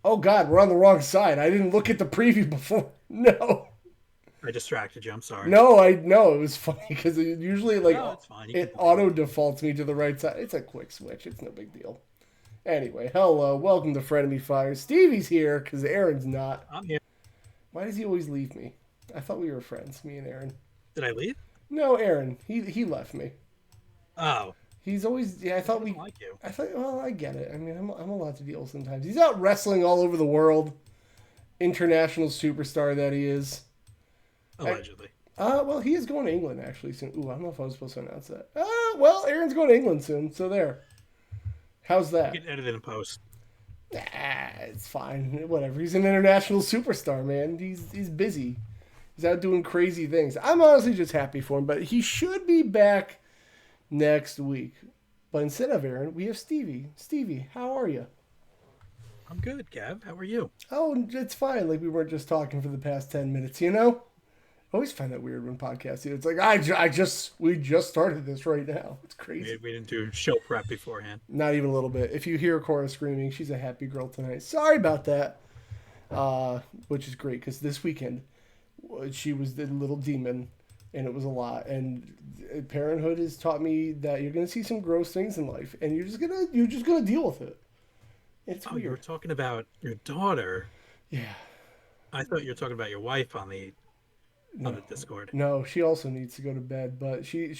Oh God, we're on the wrong side. I didn't look at the preview before. No. I distracted you. I'm sorry. No, I know it was funny because usually it's fine. it auto defaults me to the right side. It's a quick switch. It's no big deal. Anyway, hello, welcome to Frenemy Fire. Stevie's here because Aaron's not. I'm here. Why does he always leave me? I thought we were friends, me and Aaron. Did I leave? No, Aaron. He left me. Oh. He's always I thought we like you. I thought well I get it. I mean I'm allowed to deal sometimes. He's out wrestling all over the world. International superstar that he is. Allegedly. Well, he is going to England actually soon. Ooh, I don't know if I was supposed to announce that. Well, Aaron's going to England soon, so there. How's that? You can edit it in post. It's fine. Whatever. He's an international superstar, man. He's busy. He's out doing crazy things. I'm honestly just happy for him, but he should be back next week. But instead of Aaron, we have Stevie. Stevie, how are you? I'm good, Gav. How are you? Oh, it's fine. Like we weren't just talking for the past 10 minutes, you know? I always find that weird when podcasts. It's like we just started this right now. It's crazy. We didn't do show prep beforehand. Not even a little bit. If you hear Cora screaming, she's a happy girl tonight. Sorry about that. Which is great because this weekend she was the little demon, and it was a lot. And parenthood has taught me that you're gonna see some gross things in life, and you're just gonna deal with it. It's weird. You were talking about your daughter. Yeah. I thought you were talking about your wife on the Discord. No, she also needs to go to bed, but she's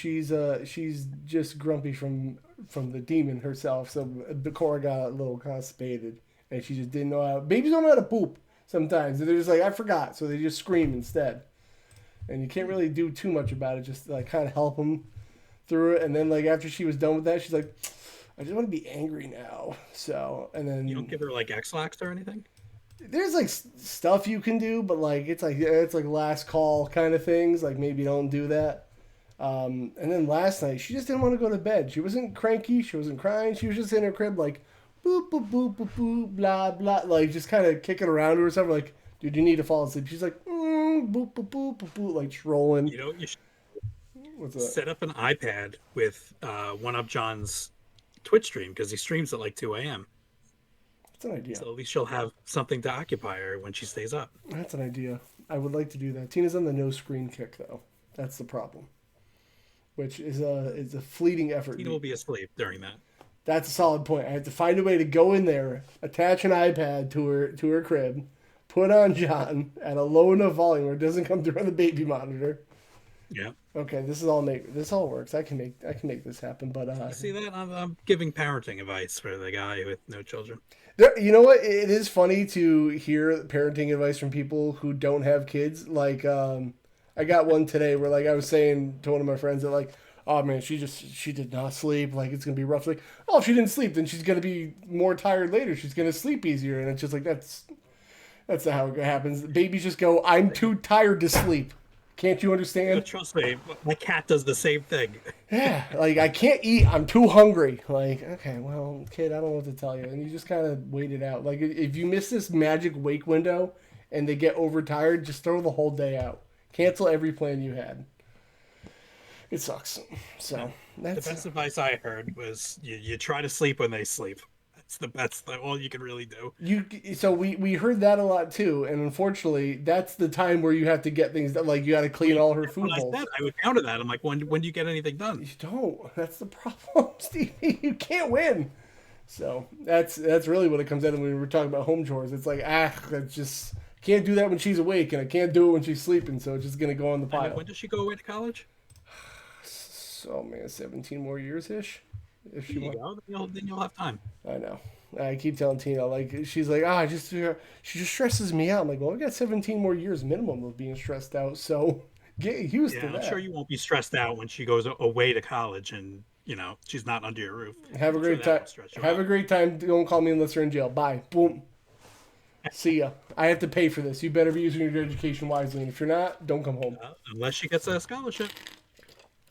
just grumpy from the demon herself. So Cora got a little constipated, and she just didn't know how. Babies don't know how to poop sometimes. They're just like, I forgot, so they just scream instead. And you can't really do too much about it. Just like kind of help them through it. And then like after she was done with that, she's like, I just want to be angry now. So and then you don't give her like X-Lax or anything. There's like stuff you can do, but like it's like last call kind of things. Like maybe don't do that. And then last night, she just didn't want to go to bed. She wasn't cranky. She wasn't crying. She was just in her crib, like, boop, boop, boop, boop, boop, blah, blah. Like, just kind of kicking around or something. Like, dude, you need to fall asleep. She's like, boop, boop, boop, boop, boop, like trolling. You know, you should What's that? set up an iPad with One Up John's Twitch stream because he streams at like 2 a.m. That's an idea. So at least she'll have something to occupy her when she stays up. That's an idea. I would like to do that. Tina's on the no screen kick, though. That's the problem, which is a fleeting effort. Tina will be asleep during that. That's a solid point. I have to find a way to go in there, attach an iPad to her crib, put on John at a low enough volume where it doesn't come through on the baby monitor. Yeah. Okay, this all works. I can make this happen. But See that? I'm giving parenting advice for the guy with no children. you know what? It is funny to hear parenting advice from people who don't have kids. Like I got one today where like I was saying to one of my friends that like, oh man, she did not sleep. Like it's gonna be rough. Like, oh, if she didn't sleep, then she's gonna be more tired later. She's gonna sleep easier, and it's just like that's not how it happens. Babies just go, I'm too tired to sleep. Can't you understand? Trust me, my cat does the same thing. Yeah, like I can't eat. I'm too hungry. Like, okay, well, kid, I don't know what to tell you. And you just kind of wait it out. Like, if you miss this magic wake window and they get overtired, just throw the whole day out. Cancel every plan you had. It sucks. So The that's best advice I heard was you try to sleep when they sleep. That's all you can really do. you. So we heard that a lot too, and unfortunately, that's the time where you have to get things done. Like you got to clean all her That's food what I bowls. said. I would counter that. I'm like, when do you get anything done? You don't. That's the problem, Stevie. You can't win. So that's really what it comes down to when we're talking about home chores. It's like I just can't do that when she's awake, and I can't do it when she's sleeping. So it's just gonna go on the And pile. when does she go away to college? So man, 17 more years ish, if There she you wants. go. Then you'll have time. I know. I keep telling Tina like she's like she just stresses me out. I'm like, well, we got 17 more years minimum of being stressed out. So get used to Yeah, I'm sure that. you won't be stressed out when she goes away to college and she's not under your roof. Have a I'm sure great that time. won't stress you Have a out. great time. Don't call me unless you're in jail. Bye. Boom. See ya. I have to pay for this. You better be using your education wisely. And if you're not, don't come home. Unless she gets a scholarship.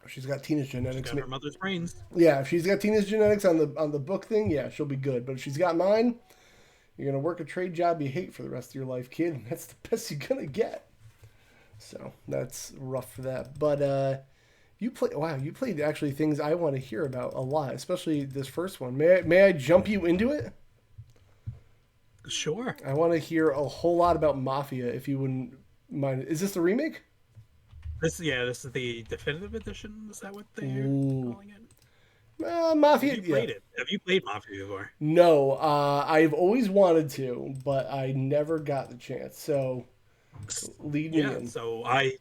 She's got Tina's She's genetics. got her mother's brains. Yeah, if she's got Tina's genetics on the book thing, yeah, she'll be good. But if she's got mine, you're gonna work a trade job you hate for the rest of your life, kid. And that's the best you're gonna get. So that's rough for that. But you played actually things I want to hear about a lot, especially this first one. May I jump you into it? Sure. I want to hear a whole lot about Mafia, if you wouldn't mind. Is this the remake? This is the definitive edition. Is that what they're Ooh. calling it? Have Mafia, you yeah. played it? Have you played Mafia before? No, I've always wanted to, but I never got the chance. So lead me Yeah. in. So I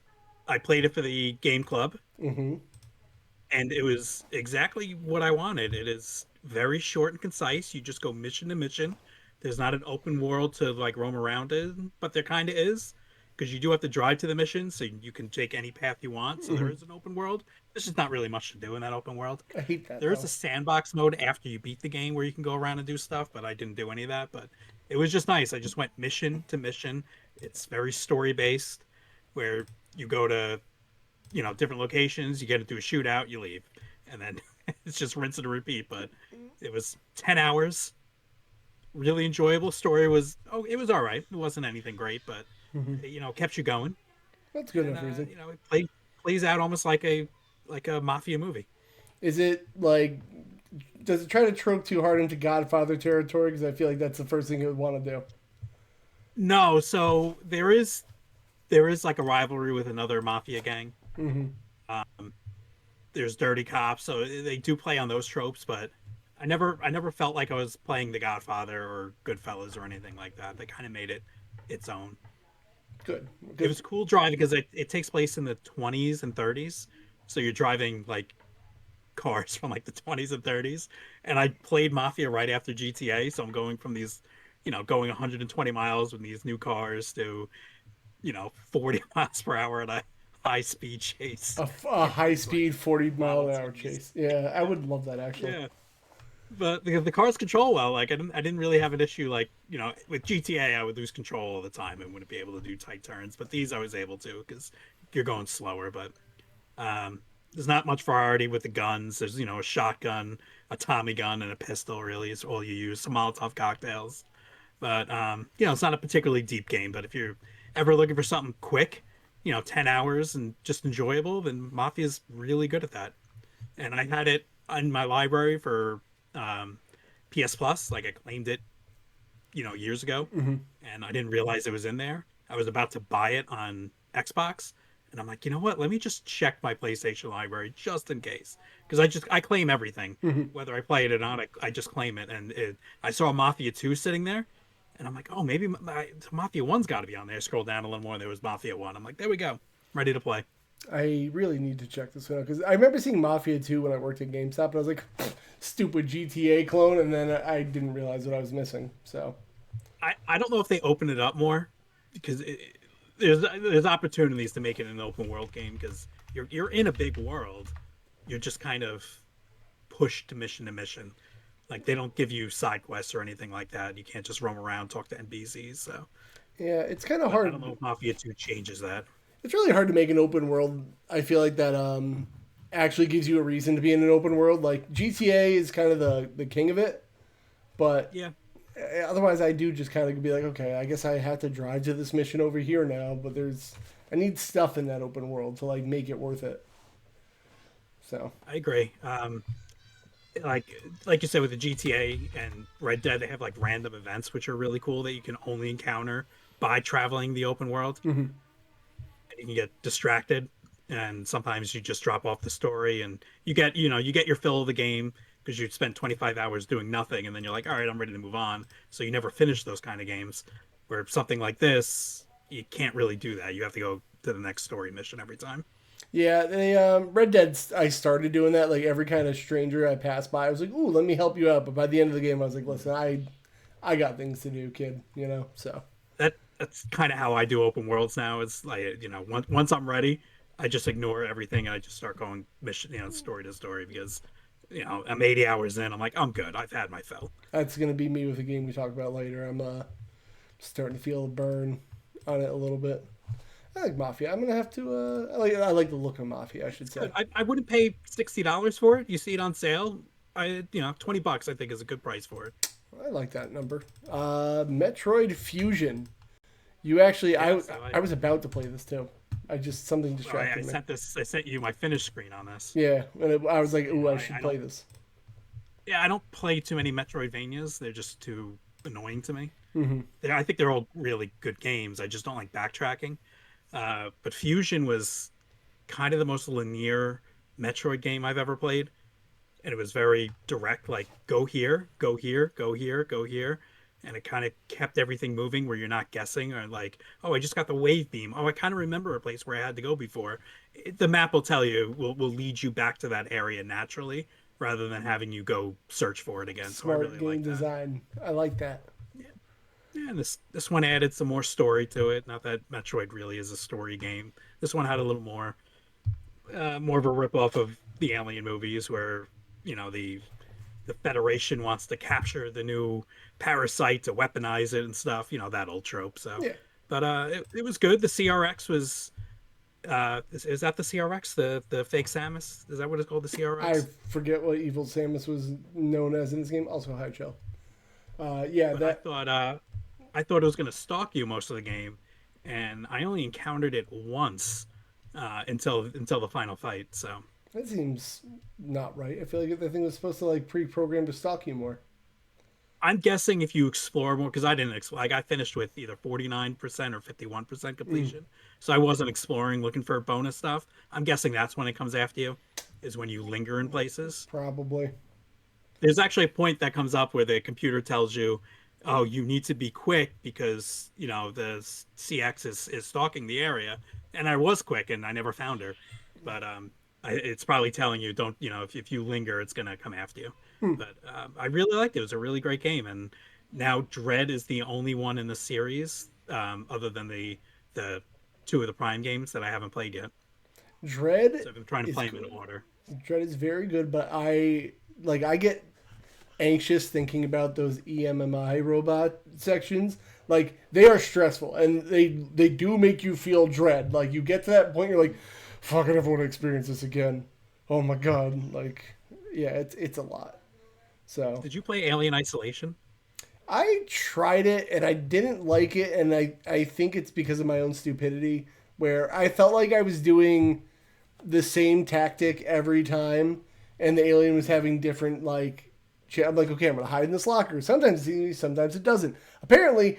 played it for the game club, Mm-hmm. and it was exactly what I wanted. It is very short and concise. You just go mission to mission. There's not an open world to like roam around in, but there kind of is because you do have to drive to the mission, so you can take any path you want. So there Mm-hmm. is an open world. There's just not really much to do in that open world. I hate that There is though. a sandbox mode after you beat the game where you can go around and do stuff, but I didn't do any of that. But it was just nice. I just went mission to mission. It's very story based, where you go to different locations, you get into a shootout, you leave, and then it's just rinse and repeat. But it was 10 hours, really enjoyable. Story was it was all right. It wasn't anything great, but Mm-hmm. kept you going, That's good and enough reason. plays out almost like a mafia movie. Is it like? Does it try to trope too hard into Godfather territory? Because I feel like that's the first thing it would want to do. No, so there is like a rivalry with another mafia gang. Mm-hmm. Um, there's dirty cops, so they do play on those tropes, but I never felt like I was playing The Godfather or Goodfellas or anything like that. They kind of made it its own. Good. It Good. was cool driving because it takes place in the 20s and 30s, so you're driving like cars from like the 20s and 30s. And I played Mafia right after GTA, so I'm going from these, going 120 miles with these new cars to 40 miles per hour at a high speed chase. A high It's like speed 40 mile Model an hour Ts. chase. Yeah, I would love that actually. Yeah, but the cars control well. Like I didn't really have an issue. Like with GTA, I would lose control all the time and wouldn't be able to do tight turns. But these I was able to because you're going slower. But um, there's not much variety with the guns. There's a shotgun, a Tommy gun, and a pistol. Really, is all you use. Some Molotov cocktails, but it's not a particularly deep game. But if you're ever looking for something quick, 10 hours and just enjoyable, then Mafia's really good at that. And I had it in my library for um, PS Plus. Like I claimed it, years ago, Hmm. and I didn't realize it was in there. I was about to buy it on Xbox, and I'm like, you know what? Let me just check my PlayStation library just in case, because I claim everything, Hmm. whether I play it or not. I just claim it, and I saw Mafia 2 sitting there, and I'm like, oh, maybe Mafia 1's got to be on there. I scrolled down a little more, and there was Mafia 1. I'm like, there we go, ready to play. I really need to check this one out because I remember seeing Mafia 2 when I worked at GameStop, and I was like, stupid GTA clone, and then I didn't realize what I was missing. So, I don't know if they open it up more because there's opportunities to make it an open world game because you're in a big world. You're just kind of pushed to mission. Like they don't give you side quests or anything like that. You can't just roam around talk to NPCs. So, yeah, it's kind of but I don't hard. know if Mafia 2 changes that. It's really hard to make an open world. I feel like that actually gives you a reason to be in an open world. Like GTA is kind of the king of it, but Yeah, otherwise I do just kind of be like, okay, I guess I have to drive to this mission over here now, but I need stuff in that open world to like make it worth it. So, I agree. Like like you said with the GTA and Red Dead, they have like random events which are really cool that you can only encounter by traveling the open world. mhm. And you can get distracted, and sometimes you just drop off the story and you get your fill of the game because you spent 25 hours doing nothing, and then you're like, all right, I'm ready to move on. So you never finish those kind of games. Where something like this, you can't really do that. You have to go to the next story mission every time. Yeah, they Red Dead. I started doing that. Like every kind of stranger I passed by, I was like, "Ooh, let me help you out." But by the end of the game, I was like, "Listen, I got things to do, kid." You know. So That's kind of how I do open worlds now. It's like, once I'm ready, I just ignore everything and I just start going mission, story to story because I'm 80 hours in. I'm like, I'm good. I've had my fill. that's gonna be me with a game we talk about later. I'm starting to feel a burn on it a little bit. I like Mafia. I'm gonna have to. I like the look of Mafia. I should It's say. good. I wouldn't pay $60 for it. You see it on sale. 20 bucks I think is a good price for it. I like that number. Metroid Fusion. You actually, Yeah, I so I was about to play this too. I just something I distracted me. sent this. I sent you my finish screen on this. Yeah, and I was like, "Ooh, And I I, should I play don't. this." Yeah, I don't play too many Metroidvanias. They're just too annoying to me. Hmm. I think they're all really good games. I just don't like backtracking. But Fusion was kind of the most linear Metroid game I've ever played, and it was very direct. Like go here, go here, go here, go here, and it kind of kept everything moving where you're not guessing or like, oh, I just got the wave beam. Oh, I kind of remember a place where I had to go before. The map will tell you, will lead you back to that area naturally rather than having you go search for it again. So I Smart really game like that. design. I like that. Yeah. Yeah, and this one added some more story to it. Not that Metroid really is a story game. This one had a little more of a ripoff of the Alien movies, where the Federation wants to capture the new parasite to weaponize it and stuff. That old trope. So, Yeah, but it was good. The CRX was is that the CRX, the fake Samus? Is that what it's called, the I CRX? forget what Evil Samus was known as in this game. Also, High Shell. Yeah, But I that thought I thought it was going to stalk you most of the game, and I only encountered it once until the final fight. So that seems not right. I feel like the thing was supposed to like pre-program to stalk you more. I'm guessing if you explore more, because I didn't explore, like I finished with either 49% or 51% Mm, completion, so I wasn't exploring looking for bonus stuff. I'm guessing that's when it comes after you, is when you linger in places. probably. There's actually a point that comes up where the computer tells you, oh, you need to be quick because the CX is stalking the area, and I was quick and I never found her, but it's probably telling you, don't, if you linger it's gonna come after you. Hmm. But I really liked it. It was a really great game, and now Dread is the only one in the series, other than the two of the Prime games that I haven't played yet. Dread So I've been trying to is play them in good. order. Dread is very good, but I get anxious thinking about those EMMI robot sections. Like they are stressful, and they do make you feel dread. Like you get to that point, you're like, "Fuck, I never want to experience this again." Oh my god, like yeah, it's a lot. So Did you play Alien Isolation? I tried it and I didn't like it, and I think it's because of my own stupidity, where I felt like I was doing the same tactic every time, and the alien was having different like. I'm like, okay, I'm gonna hide in this locker. Sometimes it sees me, sometimes it doesn't. Apparently,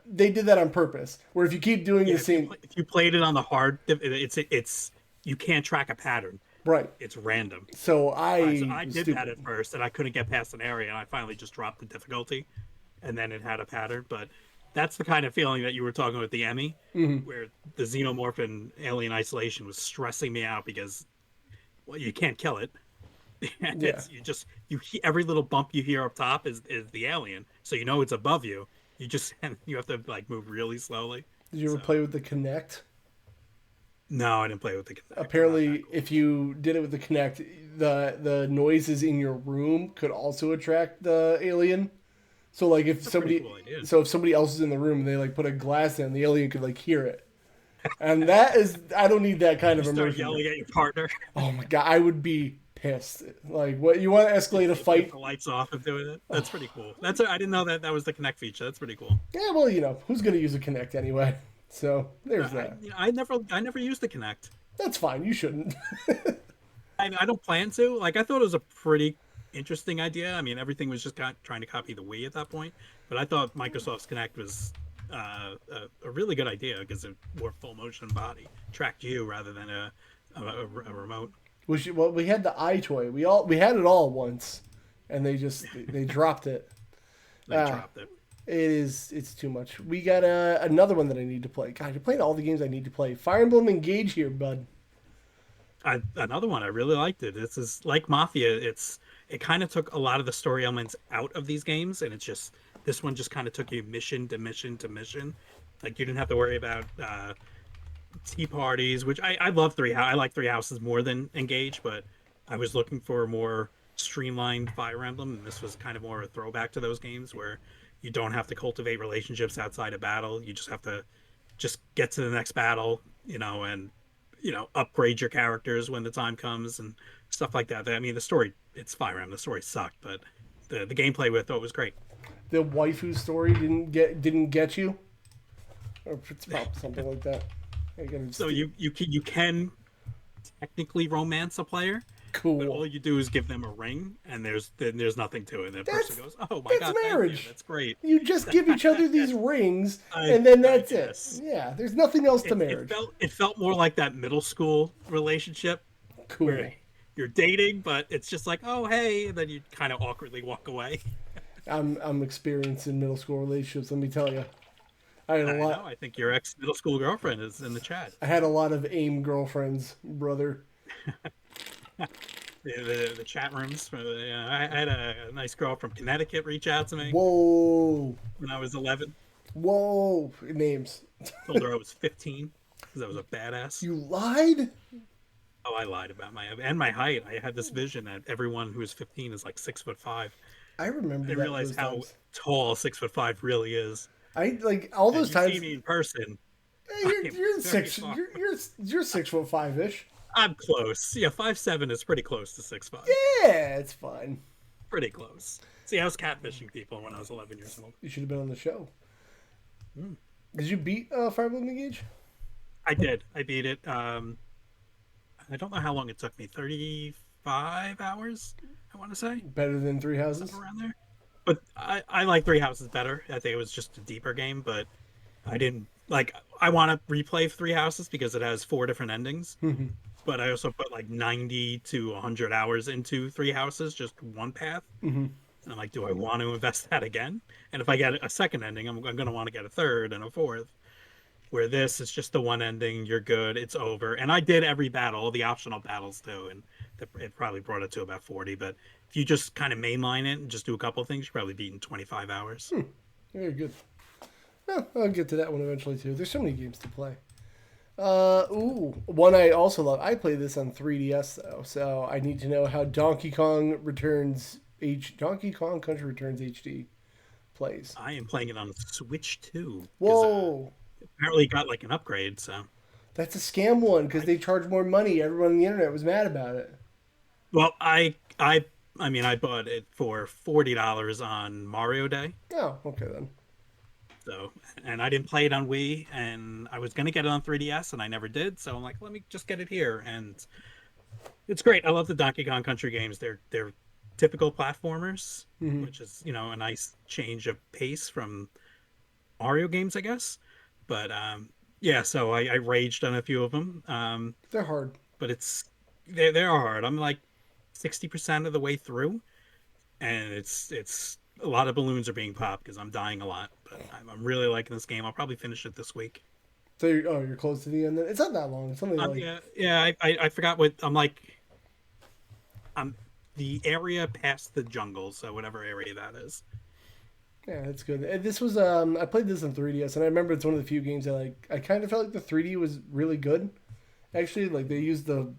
they did that on purpose. Where if you keep doing Yeah, the same, if you played it on the hard, it's you can't track a pattern. right? It's random. So So I I was did that stupid. at first, and I couldn't get past an area, and I finally just dropped the difficulty, and then it had a pattern. But that's the kind of feeling that you were talking with the Emmy, Hmm. where the xenomorph in Alien Isolation was stressing me out because well, you can't kill it. Yeah. It's every little bump you hear up top is the alien, so you know it's above you. You just you have to like move really slowly. Did you ever So play with the Kinect? no, I didn't play with the Kinect. I'm not that Apparently, cool. if you did it with the Kinect, the noises in your room could also attract the alien. So like That's a pretty cool idea. if somebody else is in the room and they like put a glass in, the alien could like hear it. And that is, I don't need that kind You of start immersion. yelling at your partner. Oh my god, I would be pissed. Like, what you want to escalate a You flip fight? the lights off and doing it. That's Oh, pretty cool. I didn't know that that was the Connect feature. That's pretty cool. yeah, well, who's gonna use a Kinect anyway? So there's I that. you know, I never used the Connect. That's fine. You shouldn't. I don't plan to. Like I thought it was a pretty interesting idea. I mean, everything was just trying to copy the Wii at that point, but I thought Microsoft's Connect was a really good idea because it wore full motion body, tracked you rather than a remote. Well, we had the iToy. We had it all once, and they dropped it. They Ah, dropped it. it's too much. We got another one that I need to play. God, you're playing all the games I need to play. Fire Emblem Engage here, bud. Another one I really liked it. This is like Mafia. It kind of took a lot of the story elements out of these games, and it's just this one just kind of took you mission to mission to mission. Like you didn't have to worry about tea parties, which I love I like Three Houses more than Engage, but I was looking for a more streamlined Fire Emblem, and this was kind of more a throwback to those games where you don't have to cultivate relationships outside of battle. You just have to just get to the next battle, and upgrade your characters when the time comes and stuff like that. I mean, the story it's Fire Emblem. The story sucked, but the gameplay with it was great. The waifu story didn't get you, or it's about something like that. So you can technically romance a player, but Cool. all you do is give them a ring, and there's nothing to it. And the person That's goes, "Oh my that's god, thank you, marriage. that's great." You just give each other these rings, I and then I that's it. guess Yeah, there's nothing else to it marriage. felt more like that middle school relationship where Cool. you're dating, but it's just like, "Oh hey," and then you kind of awkwardly walk away. I'm experienced in middle school relationships. Let me tell you, I had a I know. lot. I think your ex middle school girlfriend is in the chat. I had a lot of AIM girlfriends, brother. The chat rooms. I had a nice girl from Connecticut reach out to me Whoa, when I was 11. whoa, names. Told her I was 15 because I was a badass. You lied? Oh, I lied about my height. I had this vision that everyone who is 15 is like 6'5". I I remember that realized those how times. tall 6'5" really is. I like all And those you see times. me in person, Hey, I you're am you're very six. far. You're 6'5" ish. I'm close. Yeah, 5'7" is pretty close to 6'5". Yeah, it's fine. Pretty close. See, I was catfishing people when I was 11 years old. You should have been on the show. Hmm. Did you beat Fire Emblem Engage? I did. I beat it. I don't know how long it took me. 35 hours, I want to say, Better than Three Houses. somewhere around there. But I like Three Houses better. I think it was just a deeper game, but I didn't like. I want to replay Three Houses because it has 4 different endings. Hmm. But I also put like 90 to 100 hours into Three Houses, just one path. Hmm. And I'm like, do I want to invest that again? And if I get a second ending, I'm going to want to get a third and a fourth. Where this is just the one ending, you're good, it's over. And I did every battle, all the optional battles too, and it probably brought it to about 40. But if you just kind of mainline it and just do a couple of things, you probably beat in 25 hours. Very good. Well, I'll get to that one eventually too. There's so many games to play. One I also love. I play this on 3DS though, so I need to know how Donkey Kong Country Returns HD plays. I am playing it on Switch too, because Whoa, apparently it got like an upgrade. So that's a scam one because I, they charge more money. Everyone on the internet was mad about it. Well, I mean, I bought it for $40 on Mario Day. Oh, okay then. So, and I didn't play it on Wii, and I was gonna get it on 3DS, and I never did. So I'm like, let me just get it here, and it's great. I love the Donkey Kong Country games. They're typical platformers, Hmm. which is a nice change of pace from Mario games, I guess. But yeah, so I raged on a few of them. They're hard. But they're hard. I'm like 60% of the way through, and it's a lot of balloons are being popped because I'm dying a lot. But I'm really liking this game. I'll probably finish it this week. So you're close to the end. Then it's not that long. It's only like Yeah. I forgot what I'm like. I'm the area past the jungle, so whatever area that is. yeah, it's good. And this was I played this on 3DS, and I remember it's one of the few games that like I kind of felt like the 3D was really good. Actually, like they used the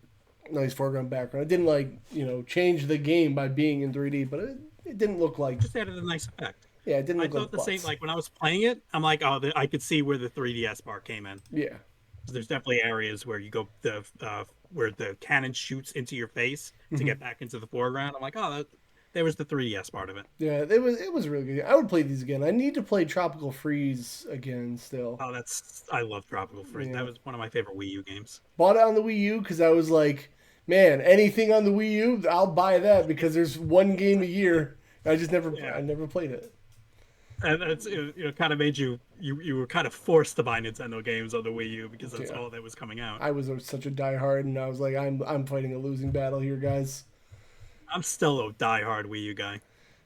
nice foreground background. It didn't like change the game by being in 3D, but it didn't look like Just added a nice effect. yeah, it didn't I look thought like the same. butts. Like when I was playing it, I'm like, oh, I could see where the 3DS bar came in. Yeah. There's definitely areas where you go where the cannon shoots into your face to Hmm. get back into the foreground. I'm like, oh, there was the 3DS part of it. Yeah, it was really good. I would play these again. I need to play Tropical Freeze again still. Oh, I love Tropical Freeze. That Yeah. was one of my favorite Wii U games. Bought it on the Wii U because I was like, man, anything on the Wii U, I'll buy that because there's one game a year. I Yeah, never played it. and it's kind of made you were kind of forced to buy Nintendo games on the Wii U because that's Yeah, all that was coming out. I was such a diehard, and I was like, I'm fighting a losing battle here, guys. I'm still a diehard Wii U guy.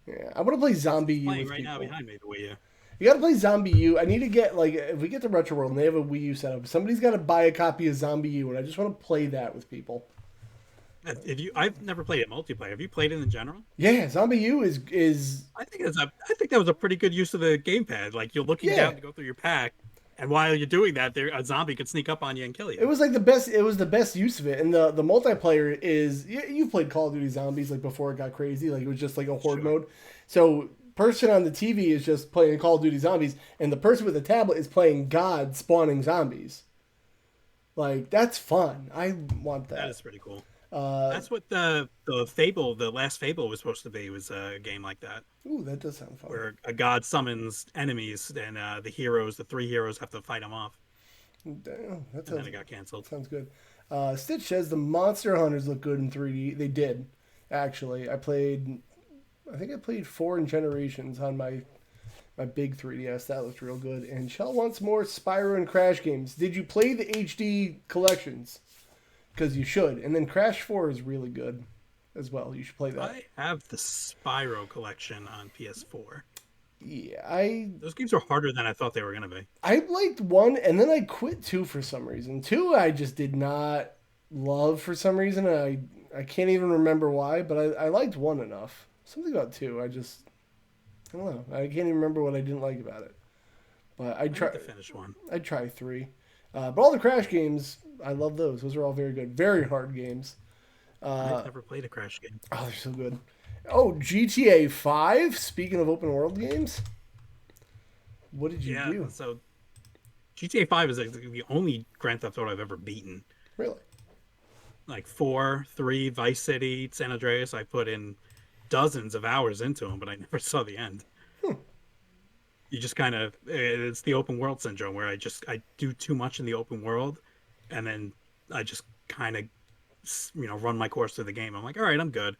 Yeah, I want to play Zombie It's U playing with right now people. behind me the Wii U. You got to play Zombie U. I need to get like if we get to Retro World and they have a Wii U setup, somebody's got to buy a copy of Zombie U, and I just want to play that with people. I've never played it multiplayer. Have you played it in general? Yeah, Zombie U is I think that was a pretty good use of the gamepad. Like you're looking yeah. down to go through your pack, and while you're doing that, a zombie could sneak up on you and kill It you. was like the best. It was the best use of it, and the multiplayer is you've played Call of Duty Zombies like before it got crazy. Like it was just like a horde Sure. mode. So person on the TV is just playing Call of Duty Zombies, and the person with the tablet is playing God spawning zombies. Like that's fun. I want That that. is pretty cool. Uh, That's what the last Fable was supposed to be. Was a game like that ooh, that does sound fun. where a god summons enemies and the three heroes have to fight them off, Damn, that and then sounds it got canceled. sounds good. Stitch says the Monster Hunters look good in 3D. They did, actually. I think I played four in Generations on my big 3DS. That looked real good. And Shell wants more Spyro and Crash games. Did you play the HD collections? Because you should. And then Crash 4 is really good as well. You should play that. I have the Spyro collection on PS4. Yeah, I Those games are harder than I thought they were gonna be. I liked one, and then I quit two for some reason. Two I just did not love for some reason. I can't even remember why, but I liked one enough. Something about two, I don't know. I can't even remember what I didn't like about it. But I need to finish one. I'd try three. But all the Crash games, I love those. Those are all very good. Very hard games. I've Uh, never played a Crash game. oh, they're so good. Oh, GTA 5. Speaking of open world games, what did you Yeah, do? so GTA 5 is like the only Grand Theft Auto I've ever beaten. Really? Like 4, 3, Vice City, San Andreas, I put in dozens of hours into them, but I never saw the end. Hmm. You just kind of it's the open world syndrome where I do too much in the open world, and then I just kind of run my course through the game. I'm like, all right, I'm good.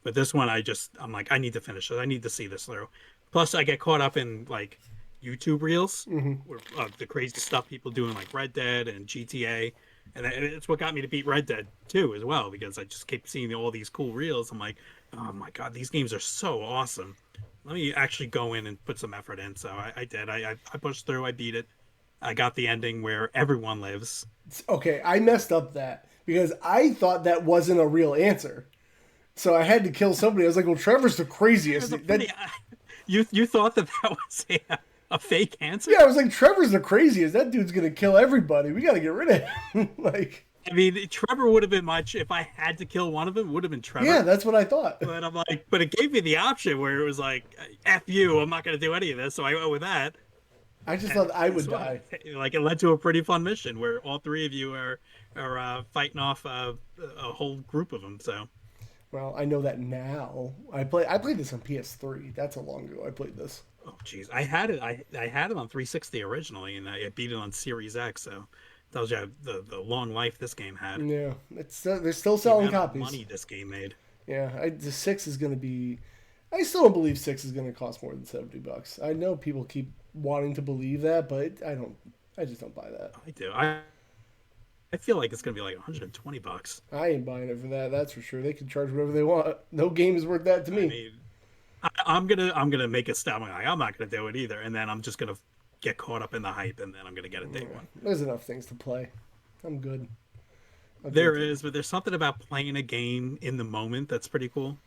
But this one, I'm like, I need to finish it. I need to see this through. Plus, I get caught up in like YouTube reels, Mm-hmm. where the crazy stuff people doing like Red Dead and GTA, and it's what got me to beat Red Dead too as well because I just kept seeing all these cool reels. I'm like, oh my god, these games are so awesome. Let me actually go in and put some effort in. So I did. I pushed through. I beat it. I got the ending where everyone lives. Okay, I messed up that because I thought that wasn't a real answer. So I had to kill somebody. I was like, "Well, Trevor's the It craziest." was a That pretty. You thought that was a fake answer? yeah, I was like, "Trevor's the craziest. That dude's gonna kill everybody. We got to get rid of him." Like, I mean, Trevor would have been much if I had to kill one of them. It would have been yeah, Trevor. that's what I thought. But I'm like, but it gave me the option where it was like, "F you, I'm not going to do any of this." So I went with that. I just And thought I guess would what? die. Like it led to a pretty fun mission where all three of you are fighting off a whole group of them. So Well, I know that now. I played this on PS3. That's how long ago I played this. Oh, jeez, I had it. I had it on 360 originally, and I beat it on Series X. So tells you the long life this game had, Yeah, they're still the selling amount of copies. money this game made. Yeah, the six is going to be. I still don't believe six is going to cost more than $70. I know people keep wanting to believe that, but I don't. I just don't buy that. I do. I feel like it's gonna be like 120 bucks. I ain't buying it for that. That's for sure. They can charge whatever they want. No game is worth that to I me. mean, I'm gonna make a stop. I'm not gonna do it either, and then I'm just gonna get caught up in the hype, and then I'm gonna get it day Yeah, one. there's enough things to play. I'm good. I'll do There it. is, but there's something about playing a game in the moment that's pretty cool.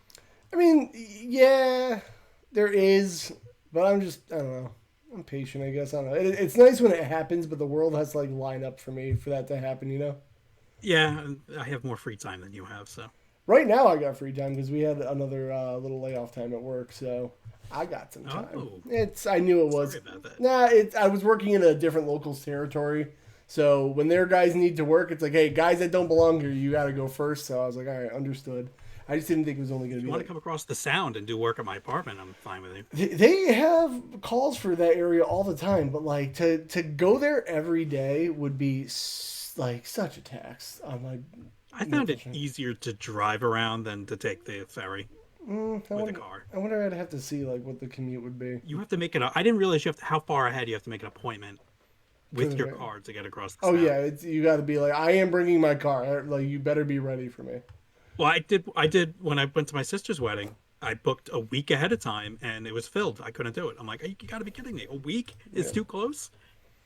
I mean, yeah, there is, but I don't know. I'm patient, I guess. I don't know. It's nice when it happens, but the world has to like line up for me for that to happen. You know. Yeah, I have more free time than you have, so Right now, I got free time because we had another little layoff time at work, so I got some time. oh, I knew it sorry was. about that. Nah, I was working in a different local's territory, so when their guys need to work, it's like, hey, guys that don't belong here, you got to go first. So I was like, all right, understood. I just didn't think it was only going If to you be want to like come across the sound and do work at my apartment, I'm fine with you. they have calls for that area all the time, but like to go there every day would be like such a tax on my I found mental it strength. easier to drive around than to take the ferry I with a wonder, car. I wonder. I'd have to see like what the commute would be. You have to make it. I didn't realize you have to, how far ahead you have to make an appointment To with your the, car to get across the oh yeah, sound. you got to be like, I am bringing my car. Like you better be ready for me. Well, I did when I went to my sister's wedding. I booked a week ahead of time, and it was filled. I couldn't do it. I'm like, you got to be kidding me! A week is Yeah, too close.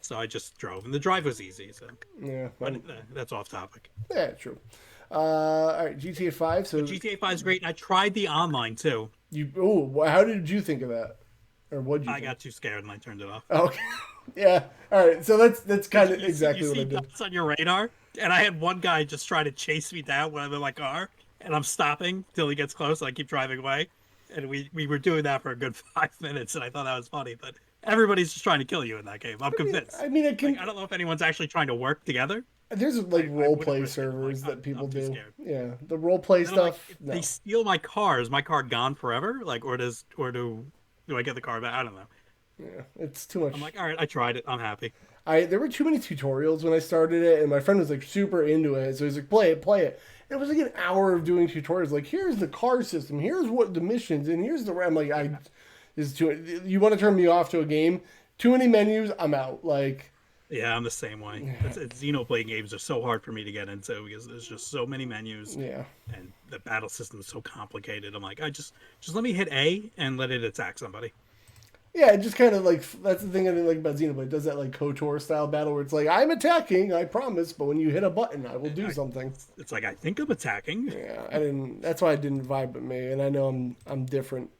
So I just drove, and the drive was easy. So, yeah, but that's off topic. yeah, true. All right, GTA 5. But So GTA 5 is great, and I tried the online too. how did you think of that, or what did you I think? got too scared and I turned it off. Okay, yeah. All right, so that's kind Because of you exactly what I see did. dots on your radar, and I had one guy just try to chase me down when I'm in my car, and I'm stopping till he gets close, and I keep driving away, and we were doing that for a good 5 minutes, and I thought that was funny, but everybody's just trying to kill you in that game. I'm convinced. I mean, it Like can. I don't know if anyone's actually trying to work together. There's like I role wouldn't play risk it. I'm like servers that I'm people too do. scared. Yeah, the role play And I'm like, stuff. if they No. steal my car, is my car gone forever? Like, or do I get the car back? I don't know. Yeah, it's too I'm much. like, all right, I tried it. I'm happy. I There were too many tutorials when I started it, and my friend was like super into it. So he's like, "Play it, play it." And it was like an hour of doing tutorials. Like, here's the car system, here's what the missions, and here's the. I'm like, this is too. You want to turn me off to a game? Too many menus. I'm out. Like, Yeah, I'm the same way. It's Xenoblade games are so hard for me to get into because there's just so many menus yeah, and the battle system is so complicated. I'm like, I just let me hit A and let it attack somebody. yeah. It just kind of like that's the thing I didn't like about Xenoblade. It does that like KOTOR style battle where it's like I'm attacking, I promise, but when you hit a button, I will do I, something. it's like I think I'm attacking. Yeah, I didn't. That's why I didn't vibe with me, and I know I'm different.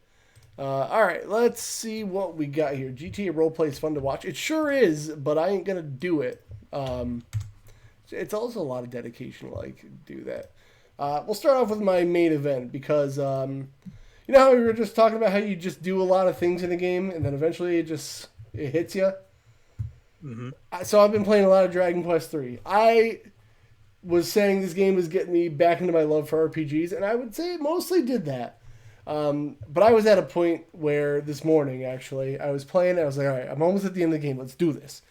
All right, let's see what we got here. GTA roleplay is fun to watch. It sure is, but I ain't gonna do it. Um, it's also a lot of dedication to like do that. We'll start off with my main event because you know how we were just talking about how you just do a lot of things in a game and then eventually it hits you. Hmm. So I've been playing a lot of Dragon Quest 3. I was saying this game was getting me back into my love for RPGs, and I would say it mostly did that. But I was at a point where this morning, actually, I was playing. I was like, all right, I'm almost at the end of the game. Let's do this.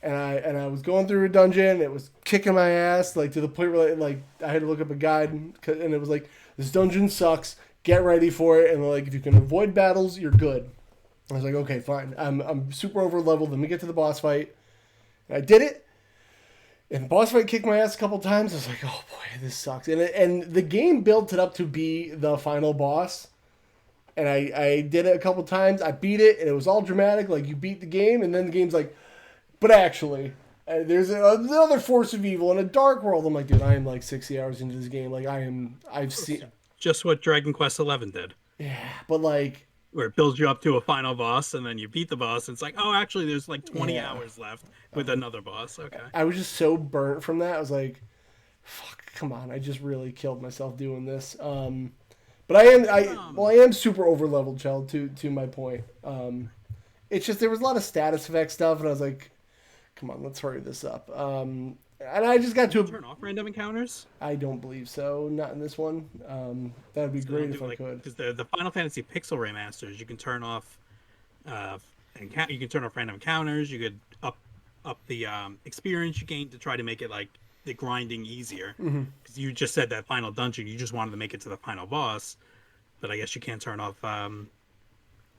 And I was going through a dungeon. It was kicking my ass, like to the point where like I had to look up a guide, and it was like, this dungeon sucks. Get ready for it. And like, if you can avoid battles, you're good. I was like, okay, fine. I'm super over leveled. Let me get to the boss fight. And I did it. And the boss fight kicked my ass a couple times. I was like, oh boy, this sucks. And the game built it up to be the final boss. And I did it a couple times. I beat it, and it was all dramatic. Like, you beat the game, and then the game's like, but actually, there's another force of evil in a dark world. I'm like, dude, I am like 60 hours into this game. Like, I've seen, Just what Dragon Quest 11 did, yeah, but like, where it builds you up to a final boss and then you beat the boss. And it's like, oh, actually, there's like 20 yeah. hours left with another boss. Okay. I was just so burnt from that. I was like, fuck, come on. I just really killed myself doing this. But I am super over leveled, Chell, to my point. It's just there was a lot of status effect stuff, and I was like, come on, let's hurry this up. And I just got Can you to. turn off random encounters? I don't believe so. Not in this one. That would be So they great don't if do I like could. because the Final Fantasy Pixel remasters, you can turn off you can turn off random encounters. You could up the experience you gain to try to make it like the grinding easier. Hmm. Because you just said that final dungeon, you just wanted to make it to the final boss, but I guess you can't turn off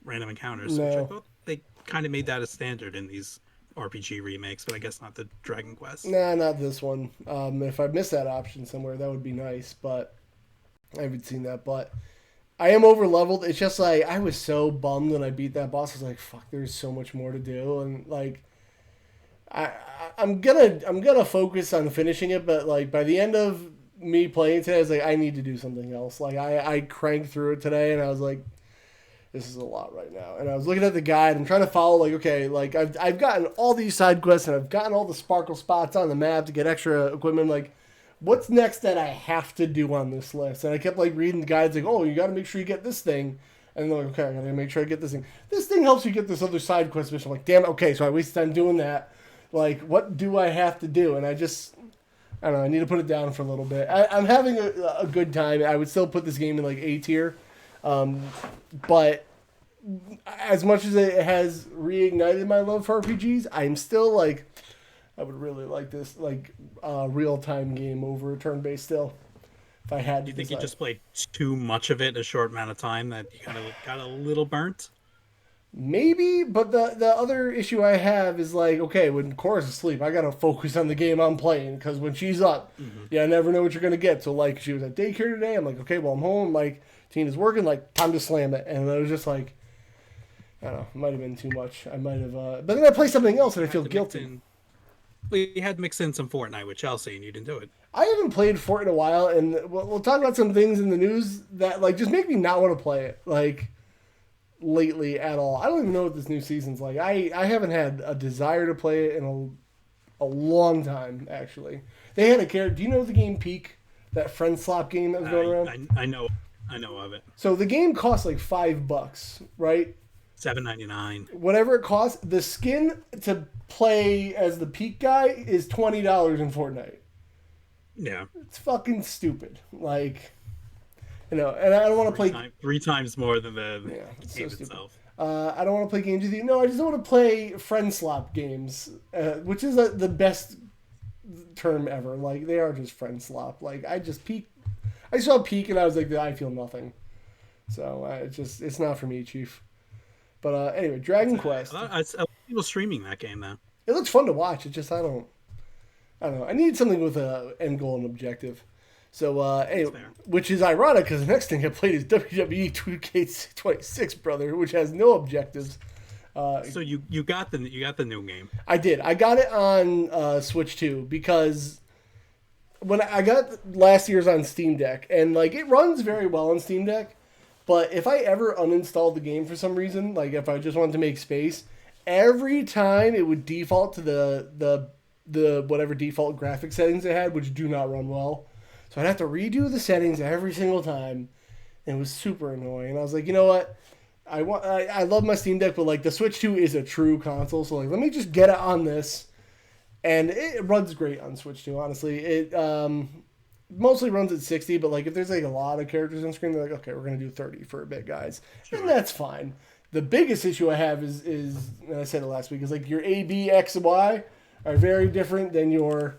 random encounters, which I No. thought they kind of made that a standard in these RPG remakes, but I guess not the Dragon Quest. Nah, not this one. If I missed that option somewhere, that would be nice, but I haven't seen that. But I am over leveled. It's just like I was so bummed when I beat that boss. I was like, "Fuck, there's so much more to do," and like I'm gonna focus on finishing it. But like by the end of me playing today, I was like, I need to do something else. Like I cranked through it today, and I was like, this is a lot right now. And I was looking at the guide. I'm trying to follow, like, okay, like I've gotten all these side quests and I've gotten all the sparkle spots on the map to get extra equipment. Like, what's next that I have to do on this list? And I kept like reading the guides, like, oh, you got to make sure you get this thing. And they're like, okay, I gotta make sure I get this thing. This thing helps you get this other side quest mission. I'm like, damn it, okay, so I wasted time doing that. Like, what do I have to do? And I don't know, I need to put it down for a little bit. I'm having a good time. I would still put this game in like A tier. But as much as it has reignited my love for RPGs, I'm still like, I would really like this like real time game over turn based still. If I had Do to you think you decide. just played too much of it in a short amount of time that you kind of got a little burnt? Maybe, but the other issue I have is like, okay, when Cora's asleep, I gotta focus on the game I'm playing because when she's up, Mm-hmm. yeah, I never know what you're gonna get. So like, she was at daycare today. I'm like, okay, well I'm home. Like, Tina's working. Like, time to slam it. And I was just like, I don't know, it might have been too much. I might have, but then I play something else and I You had feel to mix guilty. in. Well, you had to mix in some Fortnite with Chelsea, and you didn't do it. I haven't played Fort in a while, and we'll talk about some things in the news that like just make me not want to play it. Like lately at all. I don't even know what this new season's like. I haven't had a desire to play it in a long time, actually. They had a character. Do you know the game Peak? That friend slop game that was going I, around? I I know of it. So the game costs like $5, right? 7.99. Whatever it costs, the skin to play as the Peak guy is $20 in Fortnite. Yeah, It's fucking stupid. Like, and I don't want to play. three times more than Yeah, the it's so game stupid. itself. I don't want to play games with you. No, I just don't want to play friend slop games, which is the best term ever. Like they are just friend slop. Like I saw Peak and I was like, I feel nothing. So it's not for me, Chief. But anyway, Dragon Quest. I saw people streaming that game though. It looks fun to watch. It just I don't know. I need something with a end goal and objective. So That's anyway, fair. which is ironic because the next thing I played is WWE 2K26, brother, which has no objectives. So you got the new game. I did. I got it on Switch too because when I got last year's on Steam Deck, and like it runs very well on Steam Deck, but if I ever uninstalled the game for some reason, like if I just wanted to make space, every time it would default to the whatever default graphic settings it had, which do not run well. So I'd have to redo the settings every single time, and it was super annoying. And I was like, you know what? I love my Steam Deck, but like the Switch 2 is a true console, so like let me just get it on this, and it runs great on Switch 2. Honestly, it mostly runs at 60, but like if there's like a lot of characters on screen, they're like, okay, we're gonna do 30 for a bit, guys, and Sure. that's fine. The biggest issue I have is and I said it last week, is like your A, B, X, Y are very different than your